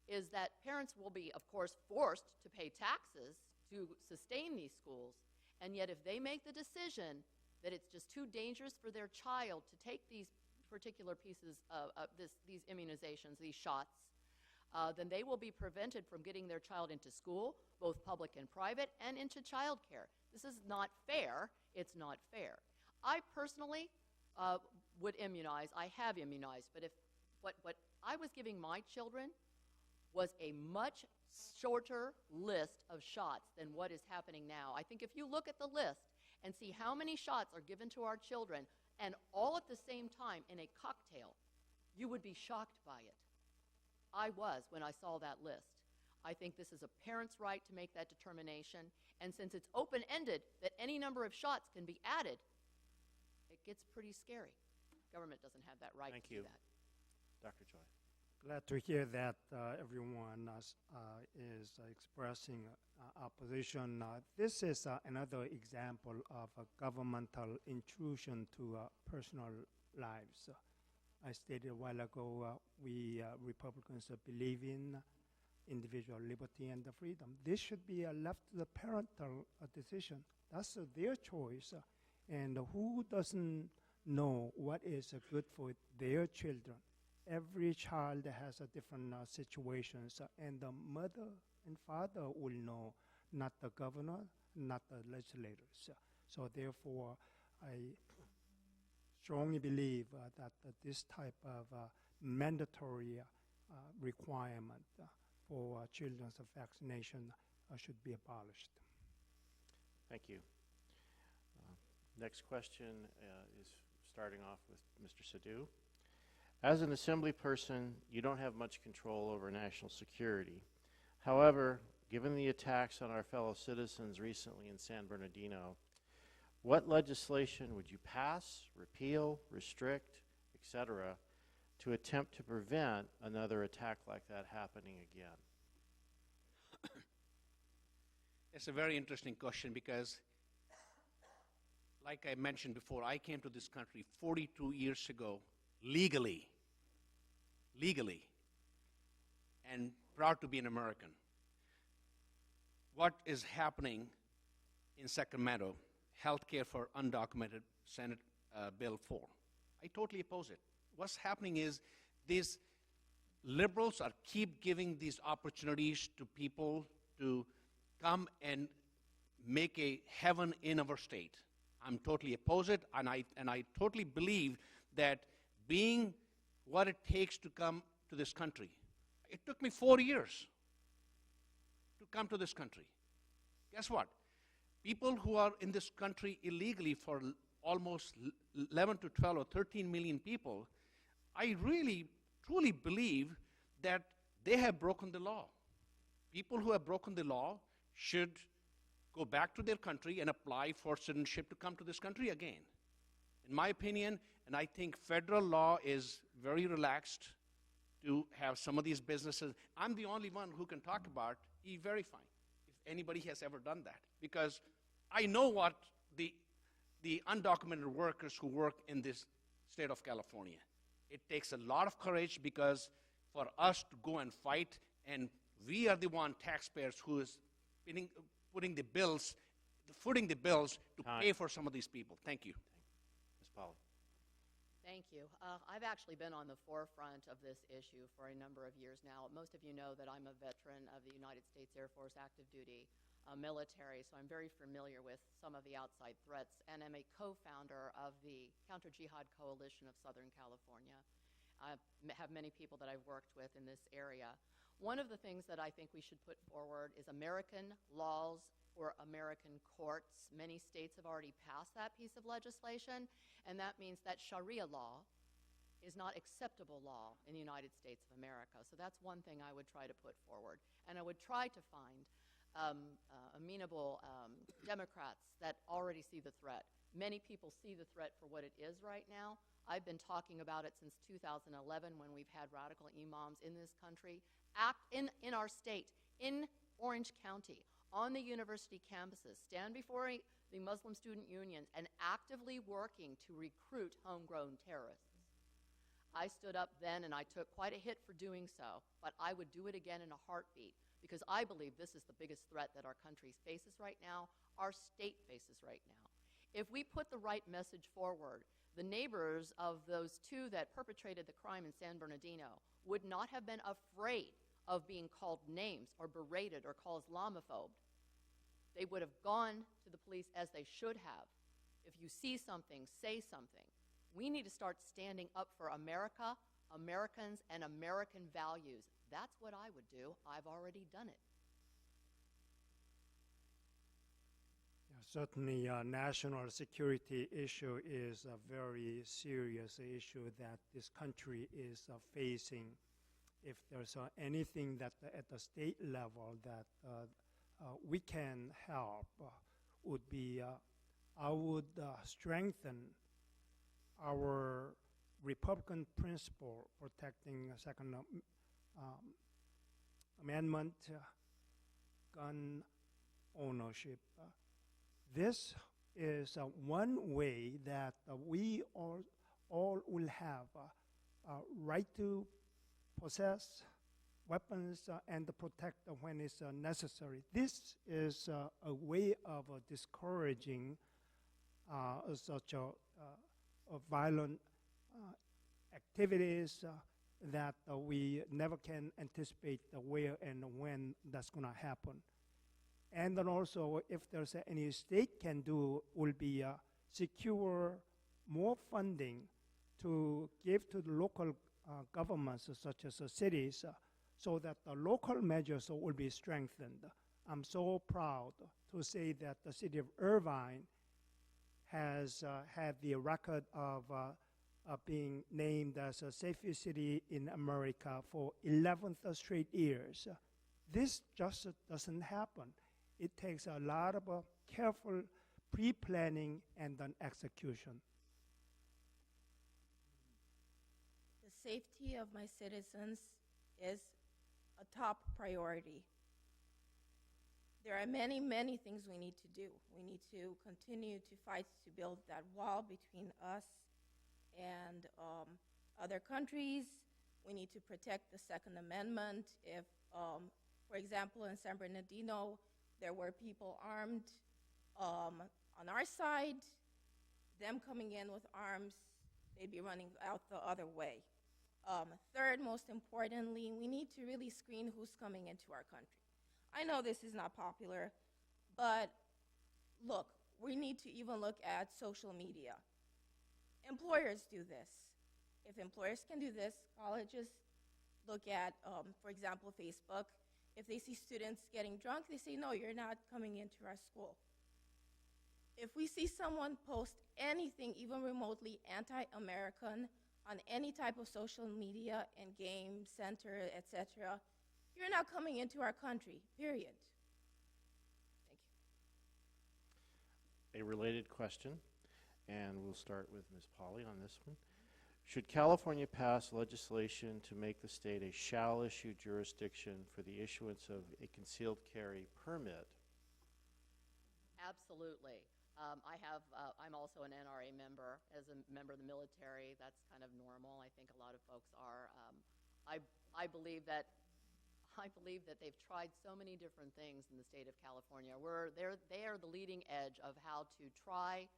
Speaker 7: is that parents will be, of course, forced to pay taxes to sustain these schools, and yet if they make the decision that it's just too dangerous for their child to take these particular pieces of these immunizations, these shots, then they will be prevented from getting their child into school, both public and private, and into child care. This is not fair. It's not fair. I personally would immunize. I have immunized. But if what I was giving my children was a much shorter list of shots than what is happening now. I think if you look at the list and see how many shots are given to our children, and all at the same time in a cocktail, you would be shocked by it. I was when I saw that list. I think this is a parent's right to make that determination, and since it's open-ended that any number of shots can be added, gets pretty scary. Government doesn't have that right
Speaker 3: Thank
Speaker 7: to
Speaker 3: you.
Speaker 7: do that.
Speaker 3: Dr. Joy.
Speaker 8: Glad to hear that everyone is expressing opposition. This is another example of a governmental intrusion to personal lives. I stated a while ago, we Republicans believe in individual liberty and freedom. This should be left to the parental decision. That's their choice. And who doesn't know what is good for their children? Every child has a different situations, and the mother and father will know, not the governor, not the legislators. So therefore, I strongly believe that this type of mandatory requirement for children's vaccination should be abolished.
Speaker 3: Thank you. Next question is starting off with Mr. Sadhu. As an assembly person, you don't have much control over national security. However, given the attacks on our fellow citizens recently in San Bernardino, what legislation would you pass, repeal, restrict, etc., to attempt to prevent another attack like that happening again?
Speaker 6: It's a very interesting question because, like I mentioned before, I came to this country 42 years ago legally, and proud to be an American. What is happening in Sacramento, healthcare for undocumented, Senate Bill 4, I totally oppose it. What's happening is these liberals are keep giving these opportunities to people to come and make a heaven in our state. I'm totally opposed it, and I totally believe that being what it takes to come to this country. It took me 4 years to come to this country. Guess what? People who are in this country illegally for almost 11 to 12 or 13 million people, I really, truly believe that they have broken the law. People who have broken the law should go back to their country and apply for citizenship to come to this country again. In my opinion, and I think federal law is very relaxed to have some of these businesses. I'm the only one who can talk about e-verifying, if anybody has ever done that, because I know what the undocumented workers who work in this state of California. It takes a lot of courage because for us to go and fight, and we are the one taxpayers who is footing the bills to pay for some of these people. Thank you.
Speaker 3: Ms. Polly.
Speaker 7: Thank you. I've actually been on the forefront of this issue for a number of years now. Most of you know that I'm a veteran of the United States Air Force active duty military, so I'm very familiar with some of the outside threats, and I'm a co-founder of the Counter-Jihad Coalition of Southern California. I have many people that I've worked with in this area. One of the things that I think we should put forward is American laws for American courts. Many states have already passed that piece of legislation, and that means that Sharia law is not acceptable law in the United States of America. So that's one thing I would try to put forward. And I would try to find amenable Democrats that already see the threat. Many people see the threat for what it is right now. I've been talking about it since 2011 when we've had radical imams in this country, in our state, in Orange County, on the university campuses, stand before the Muslim student unions and actively working to recruit homegrown terrorists. I stood up then and I took quite a hit for doing so, but I would do it again in a heartbeat because I believe this is the biggest threat that our country faces right now, our state faces right now. If we put the right message forward, the neighbors of those two that perpetrated the crime in San Bernardino would not have been afraid of being called names or berated or called Islamophobe. They would have gone to the police as they should have. If you see something, say something. We need to start standing up for America, Americans, and American values. That's what I would do. I've already done it.
Speaker 8: Certainly, national security issue is a very serious issue that this country is facing. If there's anything that at the state level that we can help, would be I would strengthen our Republican principle protecting Second Amendment, gun ownership. This is one way that we all will have a right to possess weapons and protect when it's necessary. This is a way of discouraging such violent activities that we never can anticipate where and when that's going to happen. And then also, if there's any state can do, will be secure more funding to give to the local governments, such as cities, so that the local measures will be strengthened. I'm so proud to say that the city of Irvine has had the record of being named as a safest city in America for 11th straight years. This just doesn't happen. It takes a lot of careful pre-planning and then execution.
Speaker 5: The safety of my citizens is a top priority. There are many, many things we need to do. We need to continue to fight to build that wall between us and other countries. We need to protect the Second Amendment. If, for example, in San Bernardino, there were people armed on our side, them coming in with arms, they'd be running out the other way. Third, most importantly, we need to really screen who's coming into our country. I know this is not popular, but look, we need to even look at social media. Employers do this. If employers can do this, colleges look at, for example, Facebook. If they see students getting drunk, they say, no, you're not coming into our school. If we see someone post anything, even remotely anti-American, on any type of social media and game center, etc., you're not coming into our country, period. Thank you.
Speaker 3: A related question, and we'll start with Ms. Pauley on this one. Should California pass legislation to make the state a shall-issue jurisdiction for the issuance of a concealed carry permit?
Speaker 7: Absolutely. I'm also an NRA member. As a member of the military, that's kind of normal. I think a lot of folks are. I believe that they've tried so many different things in the state of California. They are the leading edge of how to try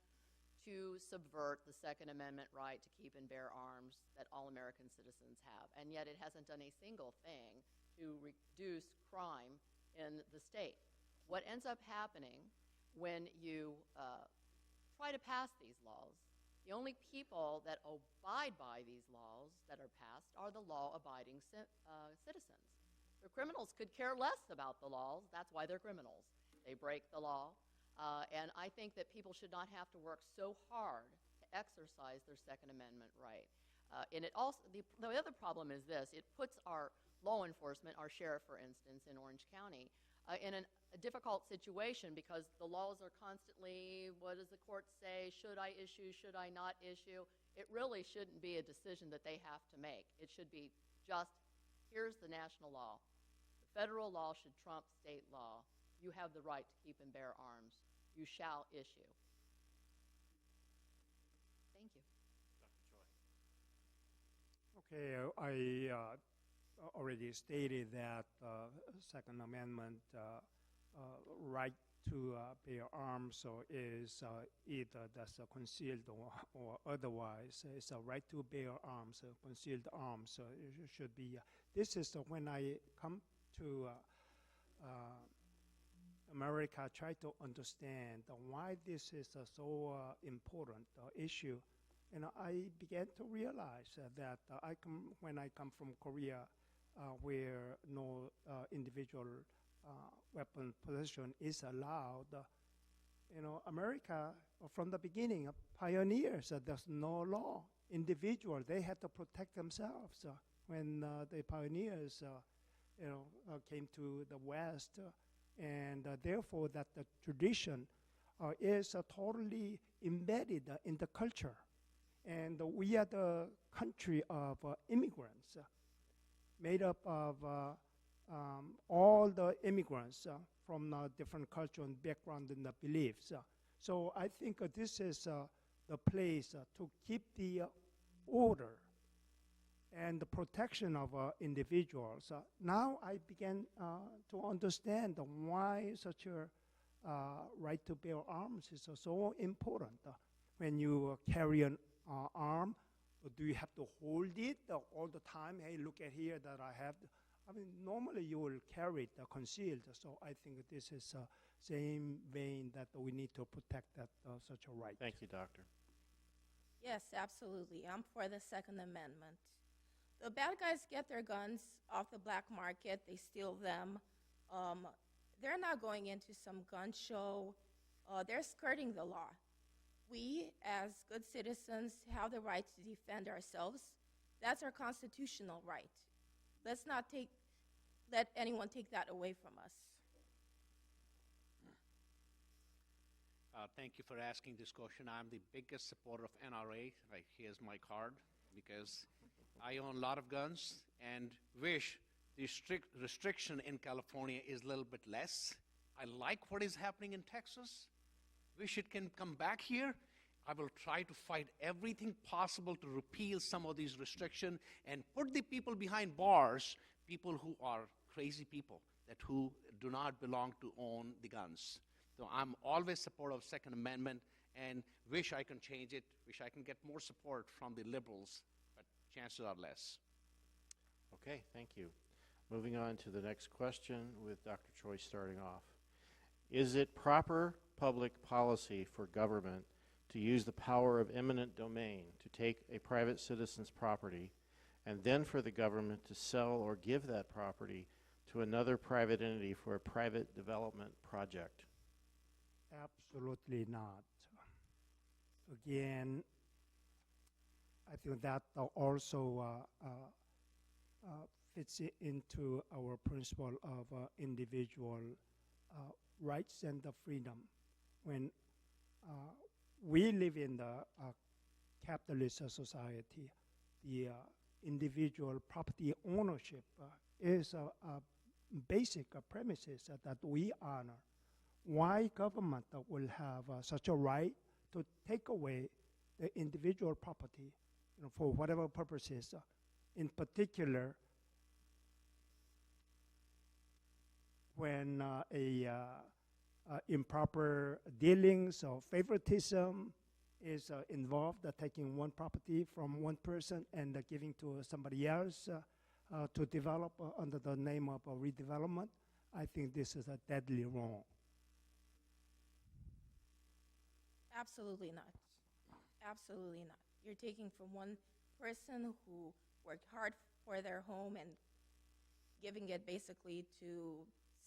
Speaker 7: to subvert the Second Amendment right to keep and bear arms that all American citizens have. And yet it hasn't done a single thing to reduce crime in the state. What ends up happening when you try to pass these laws, the only people that abide by these laws that are passed are the law-abiding citizens. The criminals could care less about the laws. That's why they're criminals. They break the law. And I think that people should not have to work so hard to exercise their Second Amendment right. And it also, the other problem is this: it puts our law enforcement, our sheriff, for instance, in Orange County, in a difficult situation because the laws are constantly, what does the court say, should I issue, should I not issue? It really shouldn't be a decision that they have to make. It should be just, here's the national law. The federal law should trump state law. You have the right to keep and bear arms. You shall issue. Thank you.
Speaker 8: Okay, I already stated that Second Amendment right to bear arms is either that's concealed or otherwise. It's a right to bear arms, concealed arms. It should be. This is when I come to America, I try to understand why this is so important issue. And I began to realize that when I come from Korea, where no individual weapon possession is allowed, America, from the beginning, pioneers, there's no law. Individual, they had to protect themselves. When the pioneers came to the West, and therefore that the tradition is totally embedded in the culture. And we are the country of immigrants, made up of all the immigrants from different culture and background and beliefs. So I think this is the place to keep the order and the protection of individuals. Now I began to understand why such a right to bear arms is so important. When you carry an arm, do you have to hold it all the time? Hey, look at here that I have. I mean, normally you will carry it concealed. So I think this is same vein that we need to protect that such a right.
Speaker 3: Thank you, Doctor.
Speaker 5: Yes, absolutely. I'm for the Second Amendment. The bad guys get their guns off the black market, they steal them. They're not going into some gun show. They're skirting the law. We, as good citizens, have the right to defend ourselves. That's our constitutional right. Let's not let anyone take that away from us.
Speaker 6: Thank you for asking this question. I'm the biggest supporter of NRA. Here's my card, because I own a lot of guns and wish the strict restriction in California is a little bit less. I like what is happening in Texas. Wish it can come back here. I will try to fight everything possible to repeal some of these restrictions and put the people behind bars, people who are crazy people, who do not belong to own the guns. So I'm always supportive of Second Amendment and wish I can change it, wish I can get more support from the liberals, but chances are less.
Speaker 3: Okay, thank you. Moving on to the next question with Dr. Choi starting off. Is it proper public policy for government to use the power of eminent domain to take a private citizen's property and then for the government to sell or give that property to another private entity for a private development project?
Speaker 8: Absolutely not. Again, I think that also fits into our principle of individual rights and the freedom. When we live in the capitalist society, the individual property ownership is a basic premises that we honor. Why government will have such a right to take away the individual property, for whatever purposes? In particular, when improper dealings or favoritism is involved, taking one property from one person and giving to somebody else to develop under the name of redevelopment, I think this is deadly wrong.
Speaker 5: Absolutely not. Absolutely not. You're taking from one person who worked hard for their home and giving it basically to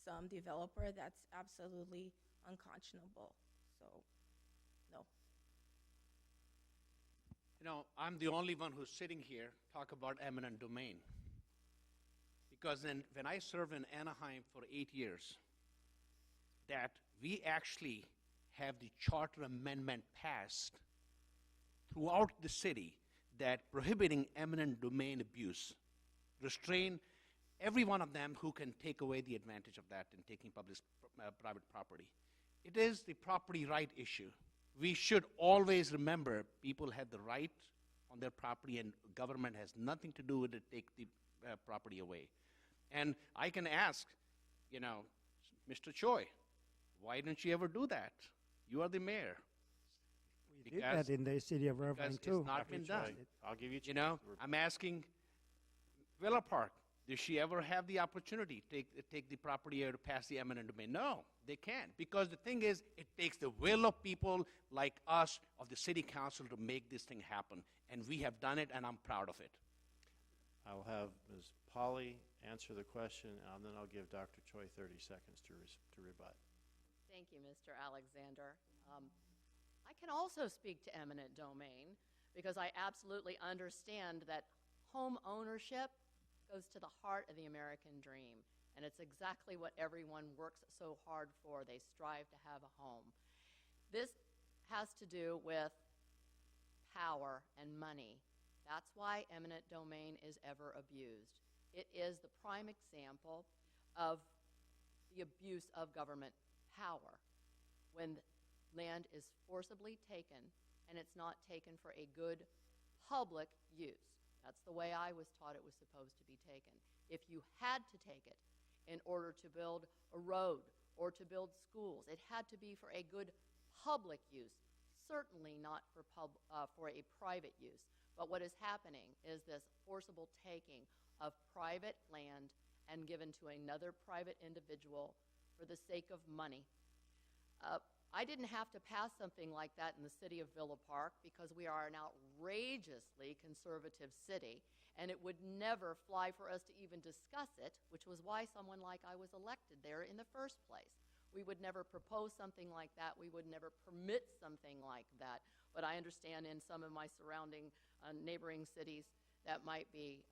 Speaker 5: some developer. That's absolutely unconscionable. So, no.
Speaker 6: You know, I'm the only one who's sitting here talk about eminent domain. Because when I served in Anaheim for 8 years, that we actually have the charter amendment passed throughout the city that prohibiting eminent domain abuse, restrain every one of them who can take away the advantage of that in taking private property. It is the property right issue. We should always remember people have the right on their property and government has nothing to do with it, take the property away. And I can ask, Mr. Choi, why don't you ever do that? You are the mayor.
Speaker 8: We did that in the city of Irvine too.
Speaker 6: It's not been done.
Speaker 3: I'll give you a chance.
Speaker 6: I'm asking Villa Park, does she ever have the opportunity to take the property or to pass the eminent domain? No, they can't. Because the thing is, it takes the will of people like us, of the city council, to make this thing happen. And we have done it, and I'm proud of it.
Speaker 3: I'll have Ms. Polly answer the question, and then I'll give Dr. Choi 30 seconds to rebut.
Speaker 7: Thank you, Mr. Alexander. I can also speak to eminent domain because I absolutely understand that home ownership goes to the heart of the American dream, and it's exactly what everyone works so hard for. They strive to have a home. This has to do with power and money. That's why eminent domain is ever abused. It is the prime example of the abuse of government power when land is forcibly taken and it's not taken for a good public use. That's the way I was taught it was supposed to be taken. If you had to take it in order to build a road or to build schools, it had to be for a good public use, certainly not for a private use. But what is happening is this forcible taking of private land and given to another private individual for the sake of money. I didn't have to pass something like that in the city of Villa Park because we are an outrageously conservative city, and it would never fly for us to even discuss it, which was why someone like I was elected there in the first place. We would never propose something like that. We would never permit something like that. But I understand in some of my surrounding neighboring cities that might be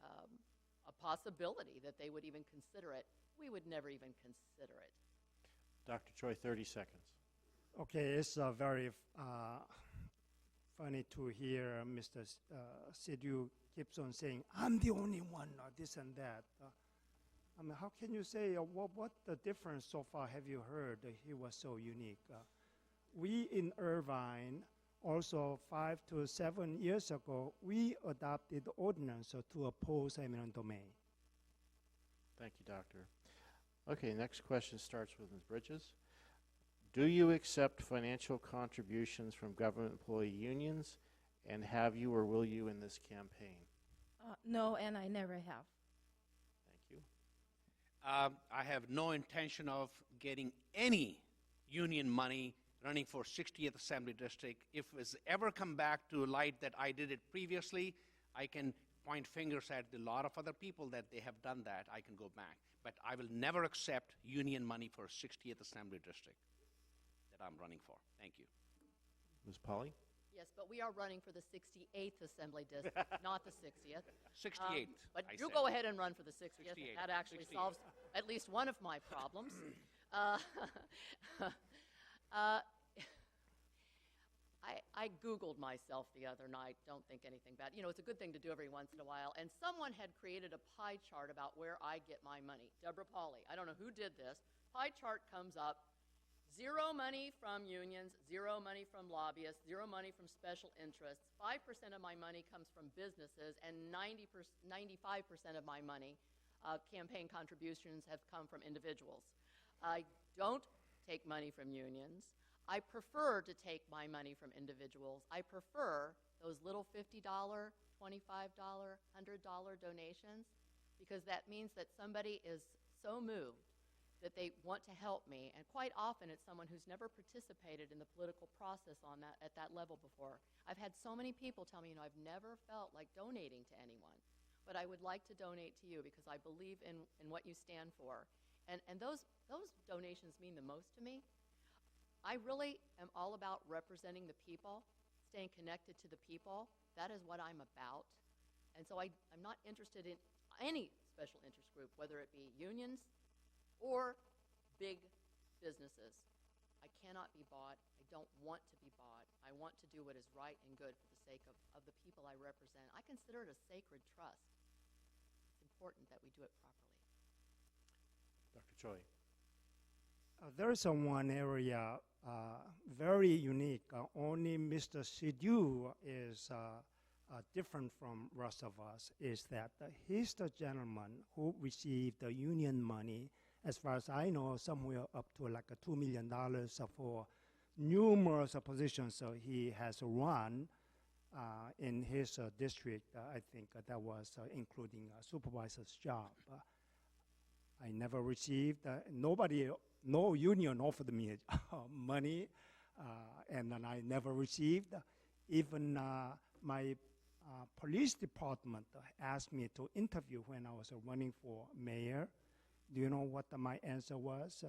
Speaker 7: a possibility that they would even consider it. We would never even consider it.
Speaker 3: Dr. Choi, 30 seconds.
Speaker 8: Okay, it's very funny to hear Mr. Sidhu keeps on saying, I'm the only one, or this and that. I mean, how can you say, what the difference so far have you heard that he was so unique? We in Irvine, also 5 to 7 years ago, we adopted ordinance to oppose eminent domain.
Speaker 3: Thank you, Doctor. Okay, next question starts with Ms. Bridges. Do you accept financial contributions from government employee unions, and have you or will you in this campaign?
Speaker 5: No, and I never have.
Speaker 3: Thank you.
Speaker 6: I have no intention of getting any union money running for 60th Assembly District. If it's ever come back to light that I did it previously, I can point fingers at a lot of other people that they have done that. I can go back. But I will never accept union money for 60th Assembly District that I'm running for. Thank you.
Speaker 3: Ms. Polly?
Speaker 7: Yes, but we are running for the 68th Assembly District, not the 60th.
Speaker 6: 68th.
Speaker 7: But
Speaker 6: I
Speaker 7: you
Speaker 6: said.
Speaker 7: go ahead and run for the 60th.
Speaker 6: 68th.
Speaker 7: That actually
Speaker 6: 68th.
Speaker 7: solves at least one of my problems. I Googled myself the other night. Don't think anything bad. You know, it's a good thing to do every once in a while. And someone had created a pie chart about where I get my money. Deborah Pauly. I don't know who did this. Pie chart comes up. 0 money from unions, 0 money from lobbyists, 0 money from special interests. 5% of my money comes from businesses, and 95% of my money, campaign contributions, have come from individuals. I don't take money from unions. I prefer to take my money from individuals. I prefer those little $50, $25, $100 donations, because that means that somebody is so moved that they want to help me, and quite often it's someone who's never participated in the political process at that level before. I've had so many people tell me, you know, I've never felt like donating to anyone, but I would like to donate to you because I believe in what you stand for. And those donations mean the most to me. I really am all about representing the people, staying connected to the people. That is what I'm about. And so I'm not interested in any special interest group, whether it be unions or big businesses. I cannot be bought. I don't want to be bought. I want to do what is right and good for the sake of the people I represent. I consider it a sacred trust. It's important that we do it properly.
Speaker 3: Dr. Choi?
Speaker 8: There is one area very unique. Only Mr. Sidhu is different from rest of us, is that he's the gentleman who received the union money, as far as I know, somewhere up to like $2 million for numerous positions he has run in his district. I think that was including a supervisor's job. I never received, no union offered me money, and then I never received. Even my police department asked me to interview when I was running for mayor. Do you know what my answer was?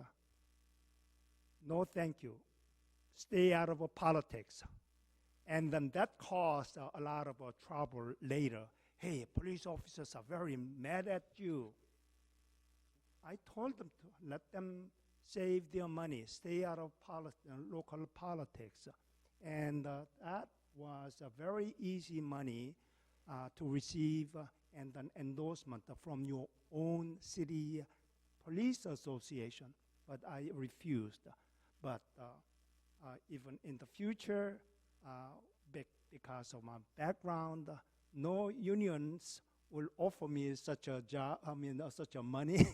Speaker 8: No, thank you. Stay out of politics. And then that caused a lot of trouble later. Hey, police officers are very mad at you. I told them to let them save their money, stay out of local politics. And that was a very easy money to receive and an endorsement from your own city police association, but I refused. But even in the future, because of my background, no unions will offer me such a job, such a money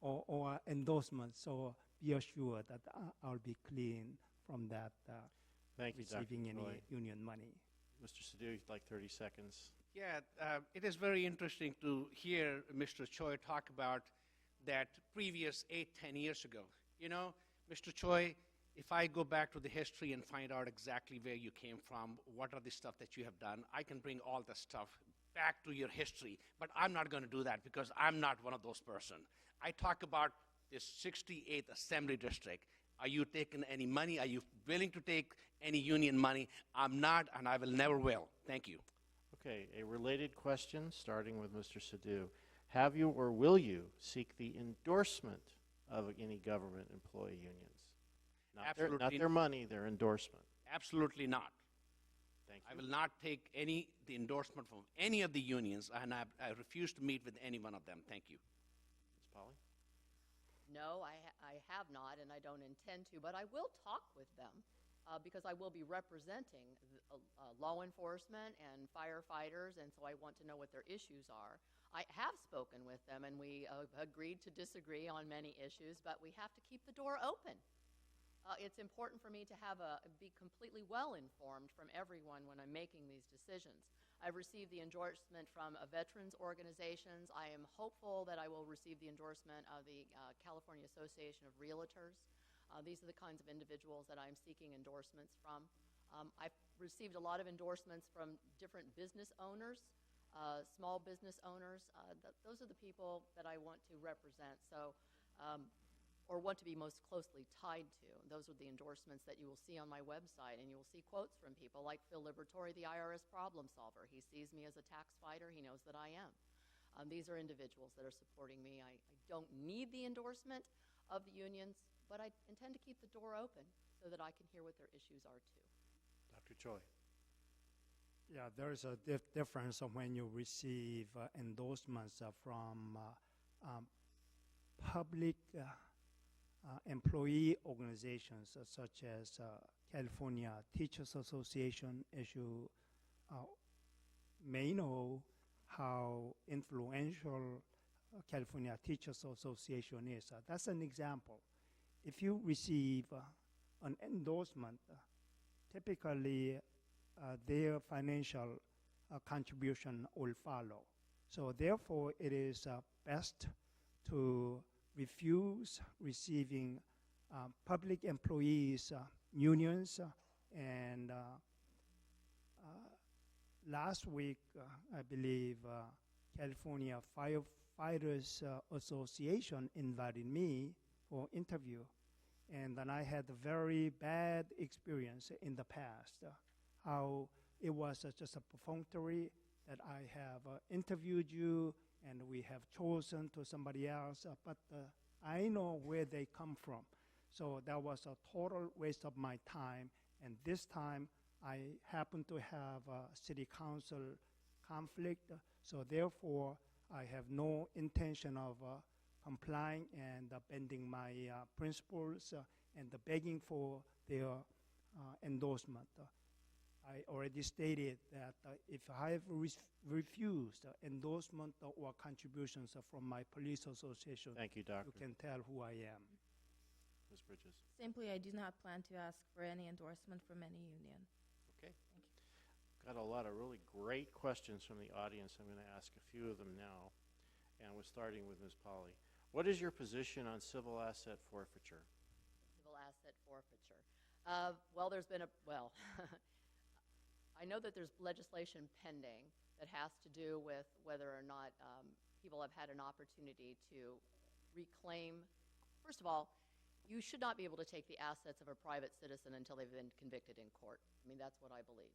Speaker 8: or endorsement. So be assured that I'll be clean from that
Speaker 3: Thank you, Dr.
Speaker 8: receiving any
Speaker 3: Choi.
Speaker 8: union money.
Speaker 3: Mr. Sadhu, you'd like 30 seconds.
Speaker 6: Yeah, it is very interesting to hear Mr. Choi talk about that previous 8-10 years ago. You know, Mr. Choi, if I go back to the history and find out exactly where you came from, what are the stuff that you have done, I can bring all the stuff back to your history. But I'm not going to do that because I'm not one of those person. I talk about this 68th Assembly District. Are you taking any money? Are you willing to take any union money? I'm not, and I will never will. Thank you.
Speaker 3: Okay, a related question, starting with Mr. Sadhu. Have you or will you seek the endorsement of any government employee unions? Not
Speaker 6: Absolutely
Speaker 3: their money, their endorsement.
Speaker 6: Absolutely not.
Speaker 3: Thank
Speaker 6: I
Speaker 3: you.
Speaker 6: will not take the endorsement from any of the unions, and I refuse to meet with any one of them. Thank you.
Speaker 3: Ms. Polly?
Speaker 7: No, I have not, and I don't intend to, but I will talk with them because I will be representing law enforcement and firefighters, and so I want to know what their issues are. I have spoken with them, and we agreed to disagree on many issues, but we have to keep the door open. It's important for me to be completely well-informed from everyone when I'm making these decisions. I've received the endorsement from veterans organizations. I am hopeful that I will receive the endorsement of the California Association of Realtors. These are the kinds of individuals that I'm seeking endorsements from. I've received a lot of endorsements from different business owners, small business owners. Those are the people that I want to represent. So. Or want to be most closely tied to. Those are the endorsements that you will see on my website, and you will see quotes from people like Phil Liberatore, the IRS problem solver. He sees me as a tax fighter. He knows that I am. These are individuals that are supporting me. I don't need the endorsement of the unions, but I intend to keep the door open so that I can hear what their issues are too.
Speaker 3: Dr. Choi?
Speaker 8: Yeah, there is a difference of when you receive endorsements from public employee organizations such as California Teachers Association, as you may know how influential California Teachers Association is. That's an example. If you receive an endorsement, typically their financial contribution will follow. So therefore, it is best to refuse receiving public employees unions. And last week, I believe California Firefighters Association invited me for interview. And then I had a very bad experience in the past, how it was just a perfunctory that I have interviewed you and we have chosen to somebody else, but I know where they come from. So that was a total waste of my time. And this time, I happen to have a city council conflict. So therefore, I have no intention of complying and bending my principles and begging for their endorsement. I already stated that if I have refused endorsement or contributions from my police association,
Speaker 3: Thank you, Doctor.
Speaker 8: you can tell who I am.
Speaker 3: Ms. Bridges?
Speaker 5: Simply, I do not plan to ask for any endorsement from any union.
Speaker 3: Okay.
Speaker 5: Thank you.
Speaker 3: Got a lot of really great questions from the audience. I'm going to ask a few of them now. And we're starting with Ms. Polly. What is your position on civil asset forfeiture?
Speaker 7: Civil asset forfeiture. Well, there's been I know that there's legislation pending that has to do with whether or not people have had an opportunity to reclaim. First of all, you should not be able to take the assets of a private citizen until they've been convicted in court. I mean, that's what I believe.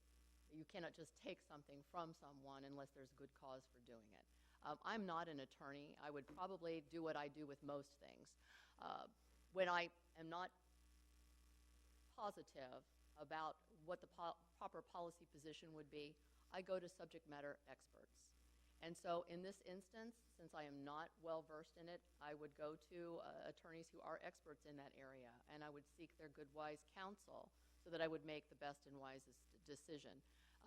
Speaker 7: You cannot just take something from someone unless there's good cause for doing it. I'm not an attorney. I would probably do what I do with most things. When I am not positive about what the proper policy position would be, I go to subject matter experts. And so in this instance, since I am not well-versed in it, I would go to attorneys who are experts in that area, and I would seek their good, wise counsel so that I would make the best and wisest decision.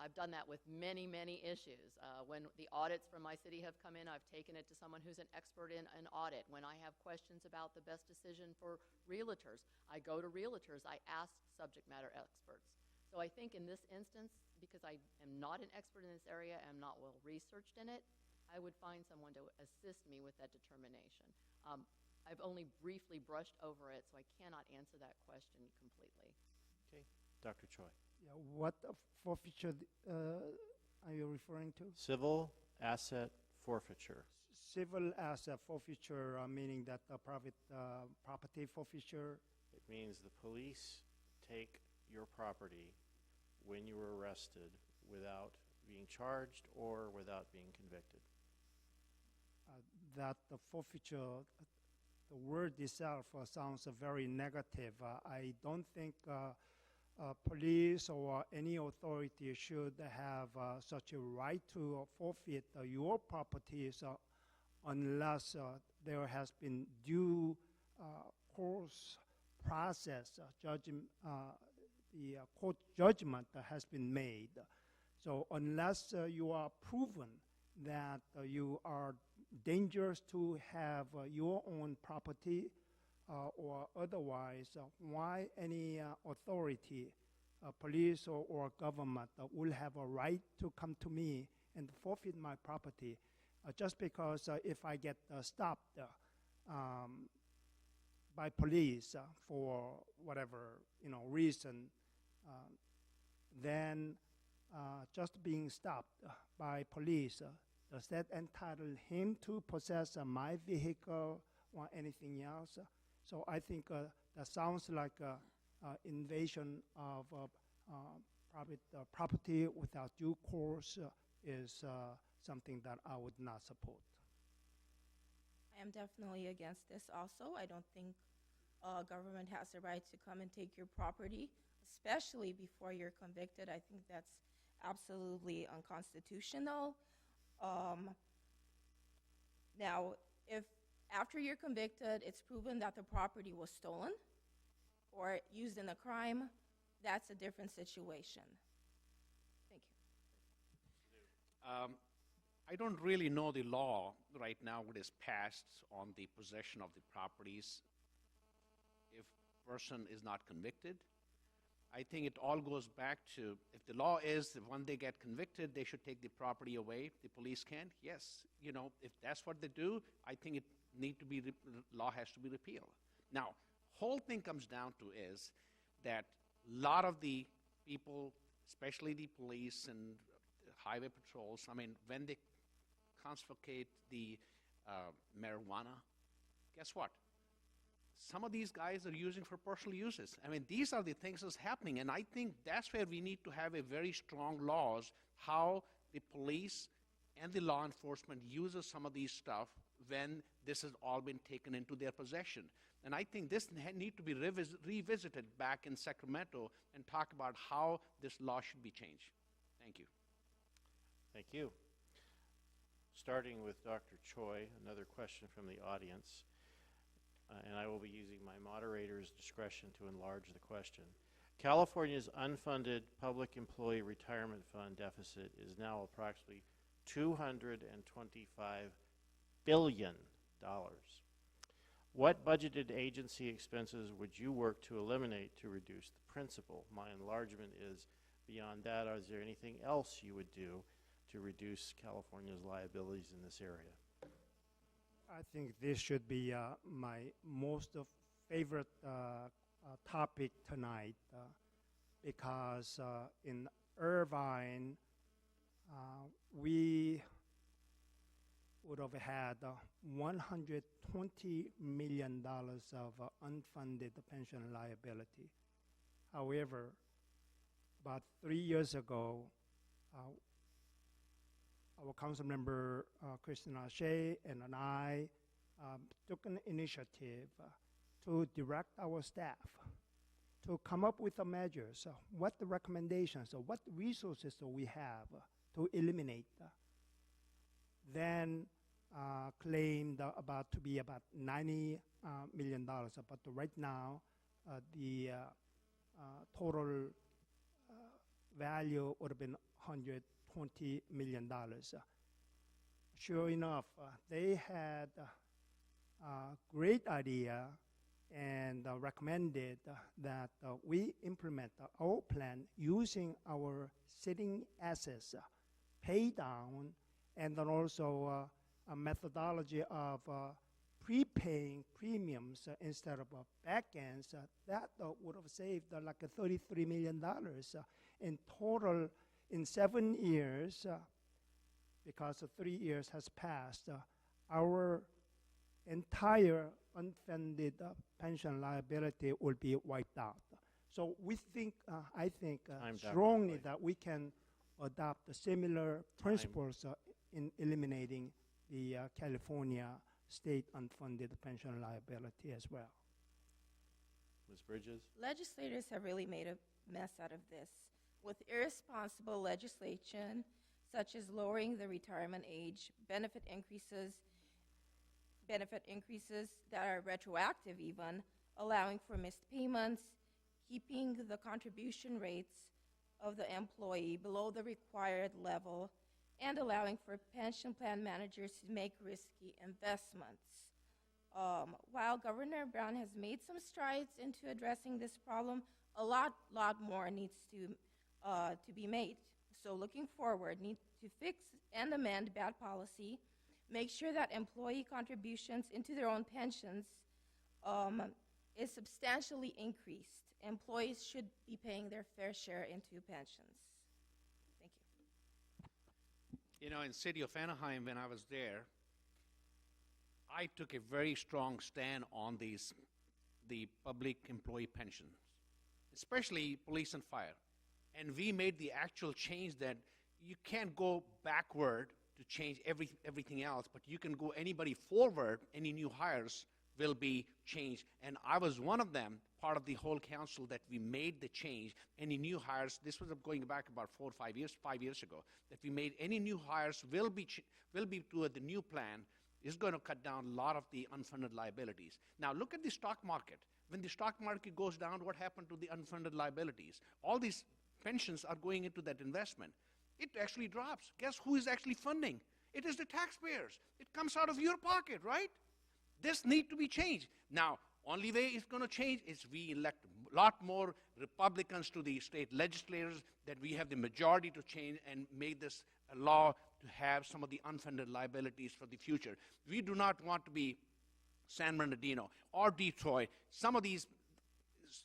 Speaker 7: I've done that with many, many issues. When the audits from my city have come in, I've taken it to someone who's an expert in an audit. When I have questions about the best decision for realtors, I go to realtors. I ask subject matter experts. So I think in this instance, because I am not an expert in this area, I'm not well researched in it, I would find someone to assist me with that determination. I've only briefly brushed over it, so I cannot answer that question completely.
Speaker 3: Okay, Dr. Choi.
Speaker 8: Yeah, what forfeiture are you referring to?
Speaker 3: Civil asset forfeiture.
Speaker 8: Civil asset forfeiture, meaning that the private property forfeiture.
Speaker 3: It means the police take your property when you were arrested without being charged or without being convicted.
Speaker 8: That the forfeiture, the word itself sounds very negative. I don't think police or any authority should have such a right to forfeit your properties unless there has been due course process, the court judgment has been made. So unless you are proven that you are dangerous to have your own property or otherwise, why any authority, police or government will have a right to come to me and forfeit my property just because if I get stopped by police for whatever reason, then just being stopped by police, does that entitle him to possess my vehicle or anything else? So I think that sounds like invasion of private property without due course is something that I would not support.
Speaker 5: I am definitely against this also. I don't think government has the right to come and take your property, especially before you're convicted. I think that's absolutely unconstitutional. Now, if after you're convicted, it's proven that the property was stolen or used in a crime, that's a different situation. Thank you.
Speaker 6: I don't really know the law right now what is passed on the possession of the properties if person is not convicted. I think it all goes back to, if the law is that when they get convicted, they should take the property away, the police can, yes. If that's what they do, I think law has to be repealed. Now, whole thing comes down to is that a lot of the people, especially the police and highway patrols, when they confiscate the marijuana, guess what? Some of these guys are using for personal uses. These are the things that's happening, and I think that's where we need to have a very strong laws, how the police and the law enforcement uses some of these stuff when this has all been taken into their possession. And I think this need to be revisited back in Sacramento and talk about how this law should be changed. Thank you.
Speaker 3: Thank you. Starting with Dr. Choi, another question from the audience. And I will be using my moderator's discretion to enlarge the question. California's unfunded public employee retirement fund deficit is now approximately $225 billion. What budgeted agency expenses would you work to eliminate to reduce the principal? My enlargement is beyond that. Is there anything else you would do to reduce California's liabilities in this area?
Speaker 8: I think this should be my most favorite topic tonight because in Irvine, we would have had $120 million of unfunded pension liability. However, about 3 years ago, our council member, Christina Shea, and I took an initiative to direct our staff to come up with the measures, what the recommendations, what resources do we have to eliminate. Then claimed about to be about $90 million, but right now the total value would have been $120 million. Sure enough, they had a great idea and recommended that we implement our plan using our sitting assets, pay down, and then also a methodology of prepaying premiums instead of back ends. That would have saved like $33 million in total in 7 years, because 3 years has passed. Our entire unfunded pension liability will be wiped out. So we think, I think
Speaker 3: Time's out,
Speaker 8: strongly
Speaker 3: Roy.
Speaker 8: that we can adopt similar principles in eliminating the California state unfunded pension liability as well.
Speaker 3: Ms. Bridges?
Speaker 5: Legislators have really made a mess out of this with irresponsible legislation such as lowering the retirement age, benefit increases that are retroactive even, allowing for missed payments, keeping the contribution rates of the employee below the required level, and allowing for pension plan managers to make risky investments. While Governor Brown has made some strides into addressing this problem, a lot more needs to be made. So looking forward, need to fix and amend bad policy, make sure that employee contributions into their own pensions is substantially increased. Employees should be paying their fair share into pensions. Thank you.
Speaker 6: You know, in city of Anaheim, when I was there, I took a very strong stand on the public employee pensions, especially police and fire. And we made the actual change that you can't go backward to change everything else, but you can go anybody forward, any new hires will be changed. And I was one of them, part of the whole council, that we made the change. Any new hires, this was going back about 4 or 5 years, 5 years ago, that we made any new hires will be to the new plan is going to cut down a lot of the unfunded liabilities. Now look at the stock market. When the stock market goes down, what happened to the unfunded liabilities? All these pensions are going into that investment. It actually drops. Guess who is actually funding? It is the taxpayers. It comes out of your pocket, right? This needs to be changed. Now, only way it's going to change is we elect a lot more Republicans to the state legislators, that we have the majority to change and make this a law to have some of the unfunded liabilities for the future. We do not want to be San Bernardino or Detroit. Some of these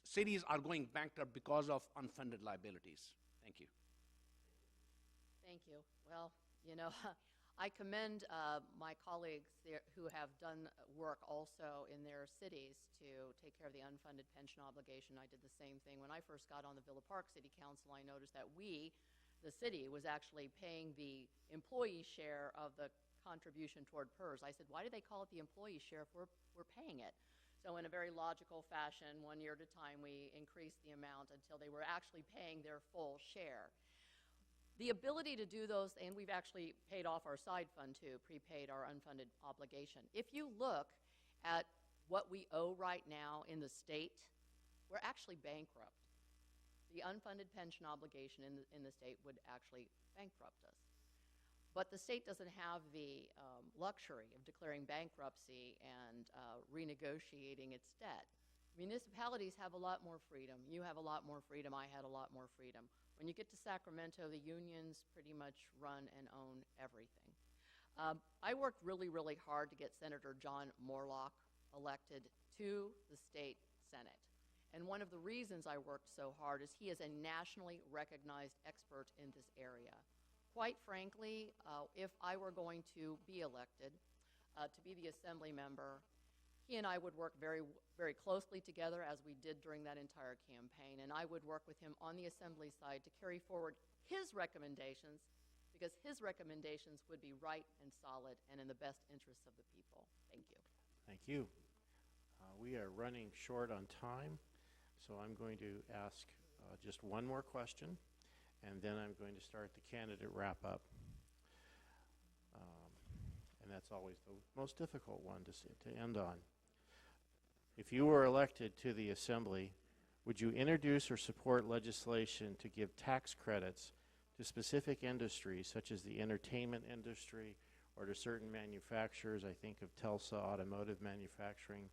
Speaker 6: cities are going bankrupt because of unfunded liabilities. Thank you.
Speaker 7: Thank you. Well, you know, I commend my colleagues there who have done work also in their cities to take care of the unfunded pension obligation. I did the same thing. When I first got on the Villa Park City Council, I noticed that the city, was actually paying the employee share of the contribution toward PERS. I said, why do they call it the employee share if we're paying it? So in a very logical fashion, 1 year at a time, we increased the amount until they were actually paying their full share. The ability to do those, and we've actually paid off our side fund too, prepaid our unfunded obligation. If you look at what we owe right now in the state, we're actually bankrupt. The unfunded pension obligation in the state would actually bankrupt us. But the state doesn't have the luxury of declaring bankruptcy and renegotiating its debt. Municipalities have a lot more freedom. You have a lot more freedom. I had a lot more freedom. When you get to Sacramento, the unions pretty much run and own everything. I worked really, really hard to get Senator John Moorlach elected to the state Senate. And one of the reasons I worked so hard is he is a nationally recognized expert in this area. Quite frankly, if I were going to be elected to be the assembly member, he and I would work very, very closely together, as we did during that entire campaign, and I would work with him on the assembly side to carry forward his recommendations, because his recommendations would be right and solid and in the best interests of the people. Thank you.
Speaker 3: Thank you. We are running short on time, So I'm going to ask just one more question, and then I'm going to start the candidate wrap-up. And that's always the most difficult one to end on. If you were elected to the Assembly, would you introduce or support legislation to give tax credits to specific industries, such as the entertainment industry, or to certain manufacturers? I think of Telsa Automotive Manufacturing.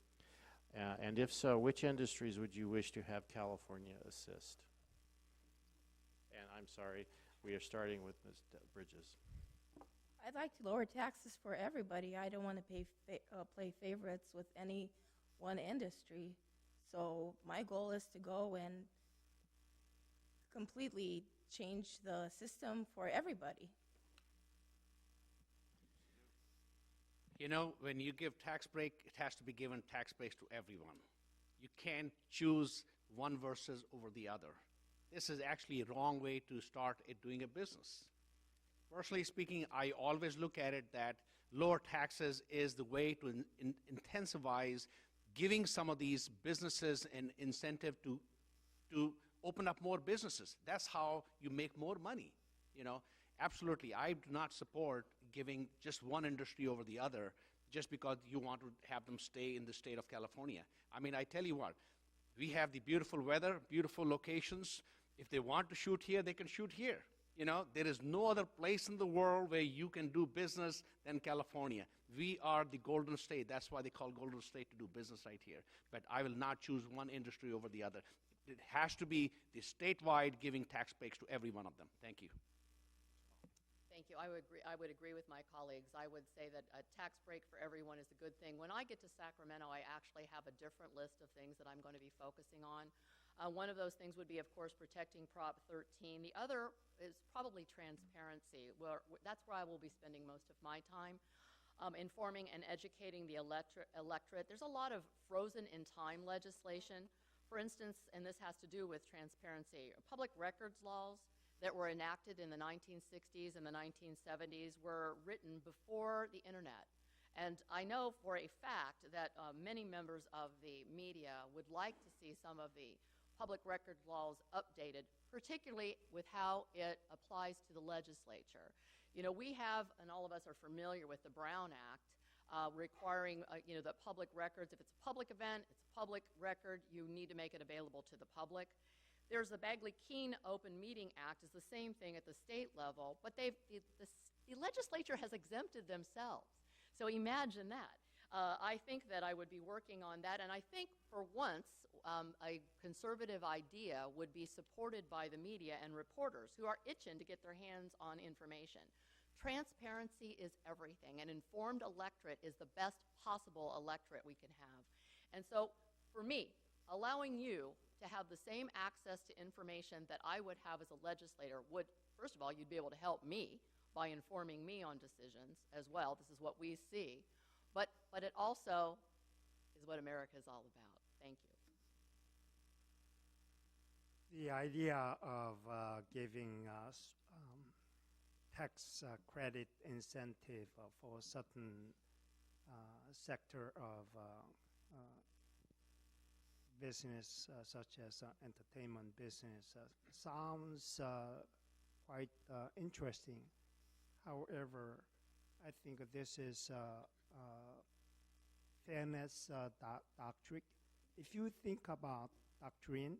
Speaker 3: And if so, which industries would you wish to have California assist? And I'm sorry, we are starting with Ms. Bridges.
Speaker 5: I'd like to lower taxes for everybody. I don't want to play favorites with any one industry. So my goal is to go and completely change the system for everybody.
Speaker 6: You know, when you give tax break, it has to be given tax breaks to everyone. You can't choose one versus over the other. This is actually a wrong way to start doing a business. Personally speaking, I always look at it that lower taxes is the way to intensivize giving some of these businesses an incentive to open up more businesses. That's how you make more money. You know, absolutely, I do not support giving just one industry over the other just because you want to have them stay in the state of California. I mean, I tell you what, we have the beautiful weather, beautiful locations. If they want to shoot here, they can shoot here. You know, there is no other place in the world where you can do business than California. We are the Golden State. That's why they call Golden State, to do business right here. But I will not choose one industry over the other. It has to be the statewide giving tax breaks to every one of them. Thank you.
Speaker 7: Thank you. I would agree with my colleagues. I would say that a tax break for everyone is a good thing. When I get to Sacramento, I actually have a different list of things that I'm going to be focusing on. One of those things would be, of course, protecting Prop 13. The other is probably transparency. That's where I will be spending most of my time, informing and educating the electorate. There's a lot of frozen-in-time legislation. For instance, and this has to do with transparency, public records laws that were enacted in the 1960s and the 1970s were written before the internet. And I know for a fact that many members of the media would like to see some of the public record laws updated, particularly with how it applies to the legislature. You know, we have, and all of us are familiar with the Brown Act, requiring, you know, that public records, if it's a public event, it's a public record, you need to make it available to the public. There's the Bagley-Keene Open Meeting Act, is the same thing at the state level, but the legislature has exempted themselves. So imagine that. I think that I would be working on that, and I think for once a conservative idea would be supported by the media and reporters who are itching to get their hands on information. Transparency is everything. An informed electorate is the best possible electorate we can have. And so for me, allowing you to have the same access to information that I would have as a legislator would, first of all, you'd be able to help me by informing me on decisions as well. This is what we see. But it also is what America is all about. Thank you.
Speaker 8: The idea of giving tax credit incentive for a certain sector of business, such as entertainment business, sounds quite interesting. However, I think this is fairness doctrine. If you think about doctrine,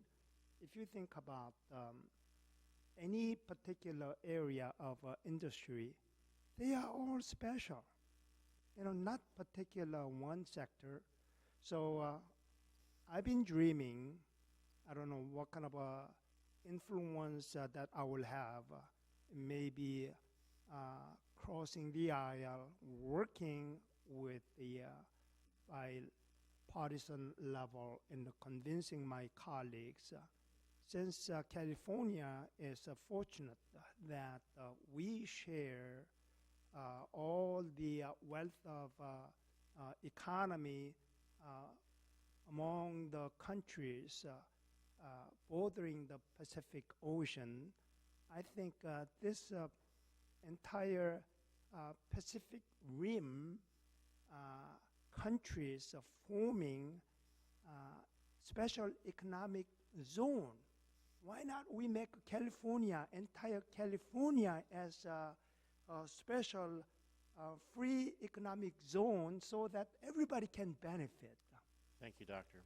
Speaker 8: if you think about any particular area of industry, they are all special. You know, not particular one sector. So I've been dreaming, I don't know what kind of influence that I will have, maybe crossing the aisle, working with the bipartisan level in convincing my colleagues. Since California is fortunate that we share all the wealth of economy among the countries bordering the Pacific Ocean, I think this entire Pacific Rim countries forming special economic zone. Why not we make California, entire California, as a special free economic zone so that everybody can benefit?
Speaker 3: Thank you, Doctor.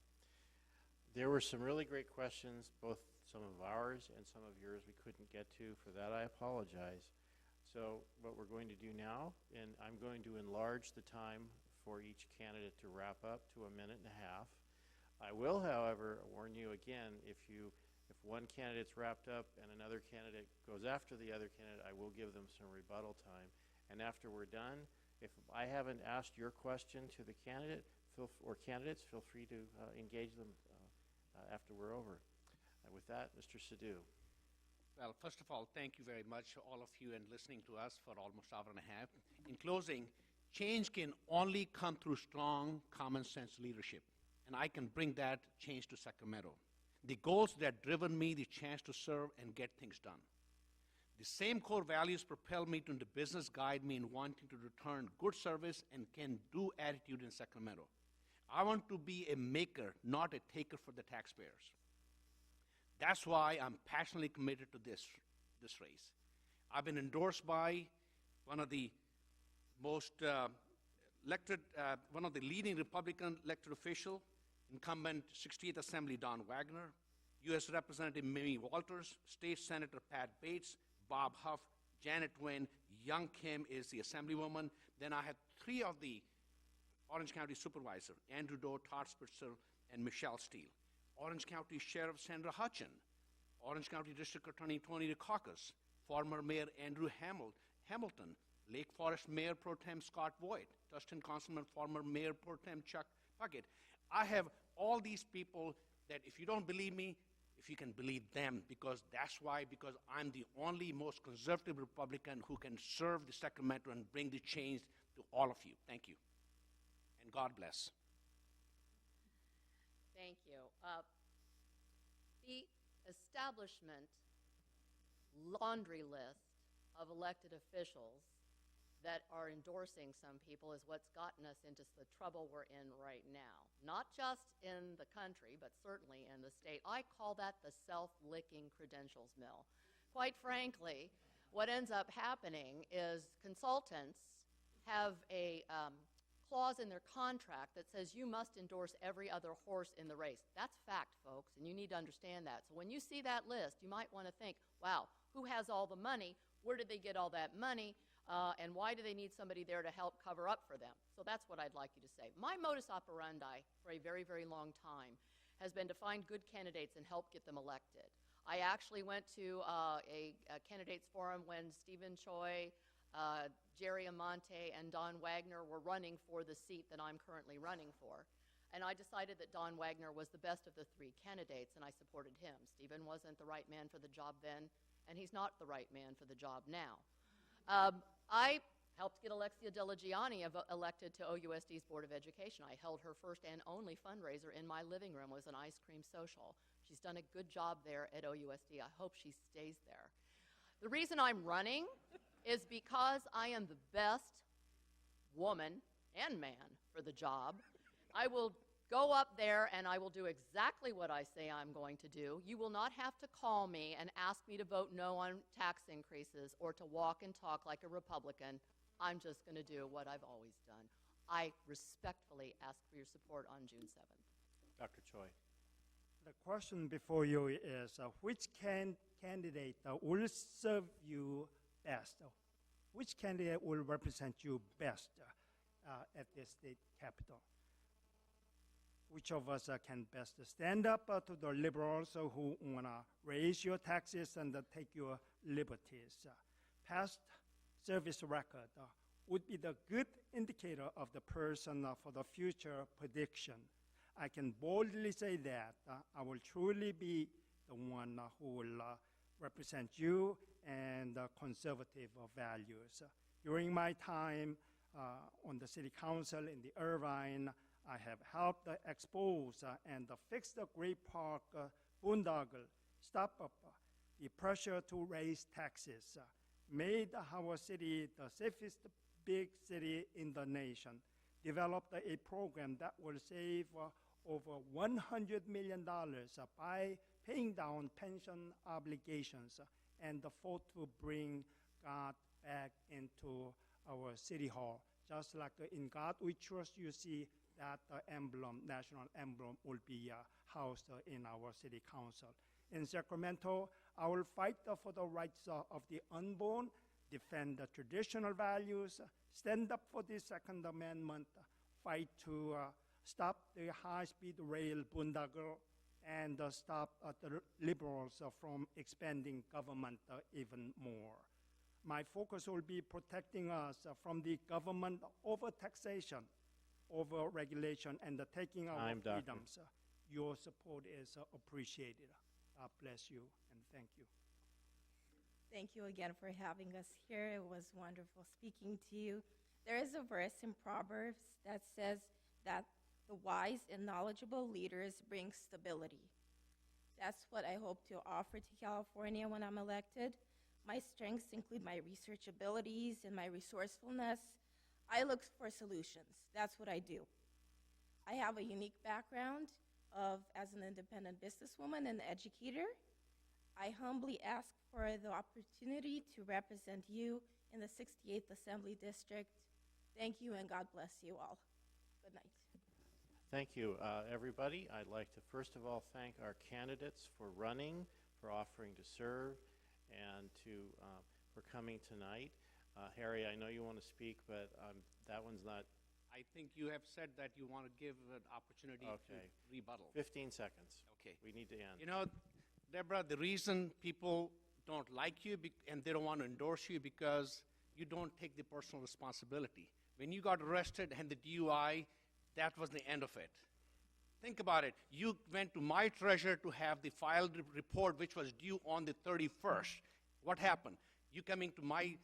Speaker 3: There were some really great questions, both some of ours and some of yours we couldn't get to. For that, I apologize. So what we're going to do now, and I'm going to enlarge the time for each candidate to wrap up to 1.5 minutes. I will, however, warn you again, if one candidate's wrapped up and another candidate goes after the other candidate, I will give them some rebuttal time. And after we're done, if I haven't asked your question to the candidate or candidates, feel free to engage them after we're over. With that, Mr. Sidhu.
Speaker 6: Well, first of all, thank you very much, all of you, and listening to us for almost an hour and a half. In closing, change can only come through strong, common sense leadership, and I can bring that change to Sacramento. The goals that driven me the chance to serve and get things done. The same core values propel me to the business, guide me in wanting to return good service and can-do attitude in Sacramento. I want to be a maker, not a taker for the taxpayers. That's why I'm passionately committed to this race. I've been endorsed by one of the most one of the leading Republican elected official, incumbent 60th Assembly Don Wagner, U.S. Representative Mimi Walters, State Senator Pat Bates, Bob Huff, Janet Nguyen, Young Kim is the Assemblywoman. Then I had 3 of the Orange County Supervisor, Andrew Doe, Todd Spitzer, and Michelle Steele. Orange County Sheriff Sandra Hutchin, Orange County District Attorney Tony Dukakis, former Mayor Andrew Hamilton, Lake Forest Mayor Pro Tem Scott Voigt, Tustin Councilman former Mayor Pro Tem Chuck Puckett. I have all these people that if you don't believe me, if you can believe them, because I'm the only most conservative Republican who can serve the Sacramento and bring the change to all of you. Thank you. And God bless.
Speaker 7: Thank you. The establishment laundry list of elected officials that are endorsing some people is what's gotten us into the trouble we're in right now. Not just in the country, but certainly in the state. I call that the self-licking credentials mill. Quite frankly, what ends up happening is consultants have a clause in their contract that says you must endorse every other horse in the race. That's fact, folks, and you need to understand that. So when you see that list, you might want to think, wow, who has all the money? Where did they get all that money? And why do they need somebody there to help cover up for them? So that's what I'd like you to say. My modus operandi for a very, very long time has been to find good candidates and help get them elected. I actually went to a candidates forum when Stephen Choi, Jerry Amante, and Don Wagner were running for the seat that I'm currently running for. And I decided that Don Wagner was the best of the 3 candidates, and I supported him. Stephen wasn't the right man for the job then, and he's not the right man for the job now. I helped get Alexia Delagiani elected to OUSD's Board of Education. I held her first and only fundraiser in my living room. It was an ice cream social. She's done a good job there at OUSD. I hope she stays there. The reason I'm running is because I am the best woman and man for the job. I will go up there and I will do exactly what I say I'm going to do. You will not have to call me and ask me to vote no on tax increases or to walk and talk like a Republican. I'm just going to do what I've always done. I respectfully ask for your support on June 7th.
Speaker 3: Dr. Choi.
Speaker 8: The question before you is which candidate will serve you best? Which candidate will represent you best at the state capitol? Which of us can best stand up to the liberals who want to raise your taxes and take your liberties? Past service record would be the good indicator of the person for the future prediction. I can boldly say that I will truly be the one who will represent you and conservative values. During my time on the city council in the Irvine, I have helped expose and fix the Great Park boondoggle, stop up the pressure to raise taxes, made Howard City the safest big city in the nation, developed a program that will save over $100 million by paying down pension obligations, and fought to bring God back into our City Hall. Just like in God We Trust, you see that emblem, national emblem, will be housed in our City Council. In Sacramento, I will fight for the rights of the unborn, defend the traditional values, stand up for the Second Amendment, fight to stop the high-speed rail boondoggle, and stop the liberals from expanding government even more. My focus will be protecting us from the government over-taxation, over-regulation, and taking our
Speaker 3: Time, Doctor.
Speaker 8: freedoms. Your support is appreciated. God bless you, and thank you.
Speaker 5: Thank you again for having us here. It was wonderful speaking to you. There is a verse in Proverbs that says that the wise and knowledgeable leaders bring stability. That's what I hope to offer to California when I'm elected. My strengths include my research abilities and my resourcefulness. I look for solutions. That's what I do. I have a unique background as an independent businesswoman and educator. I humbly ask for the opportunity to represent you in the 68th Assembly District. Thank you, and God bless you all. Good night.
Speaker 3: Thank you, everybody. I'd like to first of all thank our candidates for running, for offering to serve, and for coming tonight. Harry, I know you want to speak, but that one's not.
Speaker 6: I think you have said that you want to give an opportunity
Speaker 3: Okay.
Speaker 6: to rebuttal.
Speaker 3: 15 seconds.
Speaker 6: Okay.
Speaker 3: We need to end.
Speaker 6: You know, Deborah, the reason people don't like you and they don't want to endorse you because you don't take the personal responsibility. When you got arrested and the DUI, that was the end of it. Think about it. You went to my treasurer to have the filed report, which was due on the 31st. What happened? You coming to my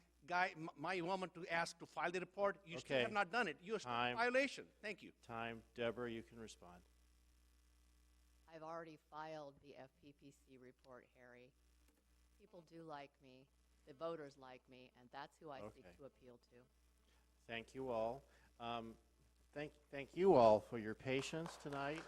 Speaker 6: woman to ask to file the report? You still
Speaker 3: Okay.
Speaker 6: have not done it. You're still in
Speaker 3: Time.
Speaker 6: violation. Thank you.
Speaker 3: Time. Deborah, you can respond.
Speaker 7: I've already filed the FPPC report, Harry. People do like me. The voters like me, and that's who I seek
Speaker 3: Okay.
Speaker 7: to appeal to.
Speaker 3: Thank you all. Thank you all for your patience tonight.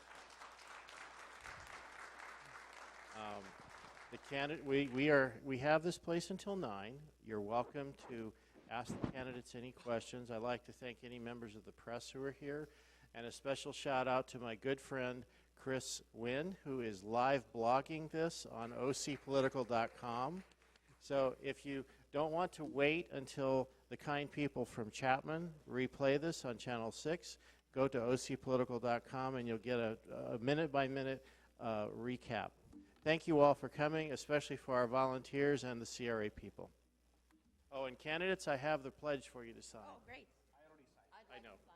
Speaker 3: The candidate, we have this place until 9. You're welcome to ask the candidates any questions. I'd like to thank any members of the press who are here, and a special shout out to my good friend Chris Wynn, who is live blogging this on ocpolitical.com. So if you don't want to wait until the kind people from Chapman replay this on Channel 6, go to ocpolitical.com and you'll get a minute-by-minute recap. Thank you all for coming, especially for our volunteers and the CRA people. Oh, and candidates, I have the pledge for you to sign.
Speaker 5: Oh, great.
Speaker 7: I'd like
Speaker 3: know.
Speaker 7: to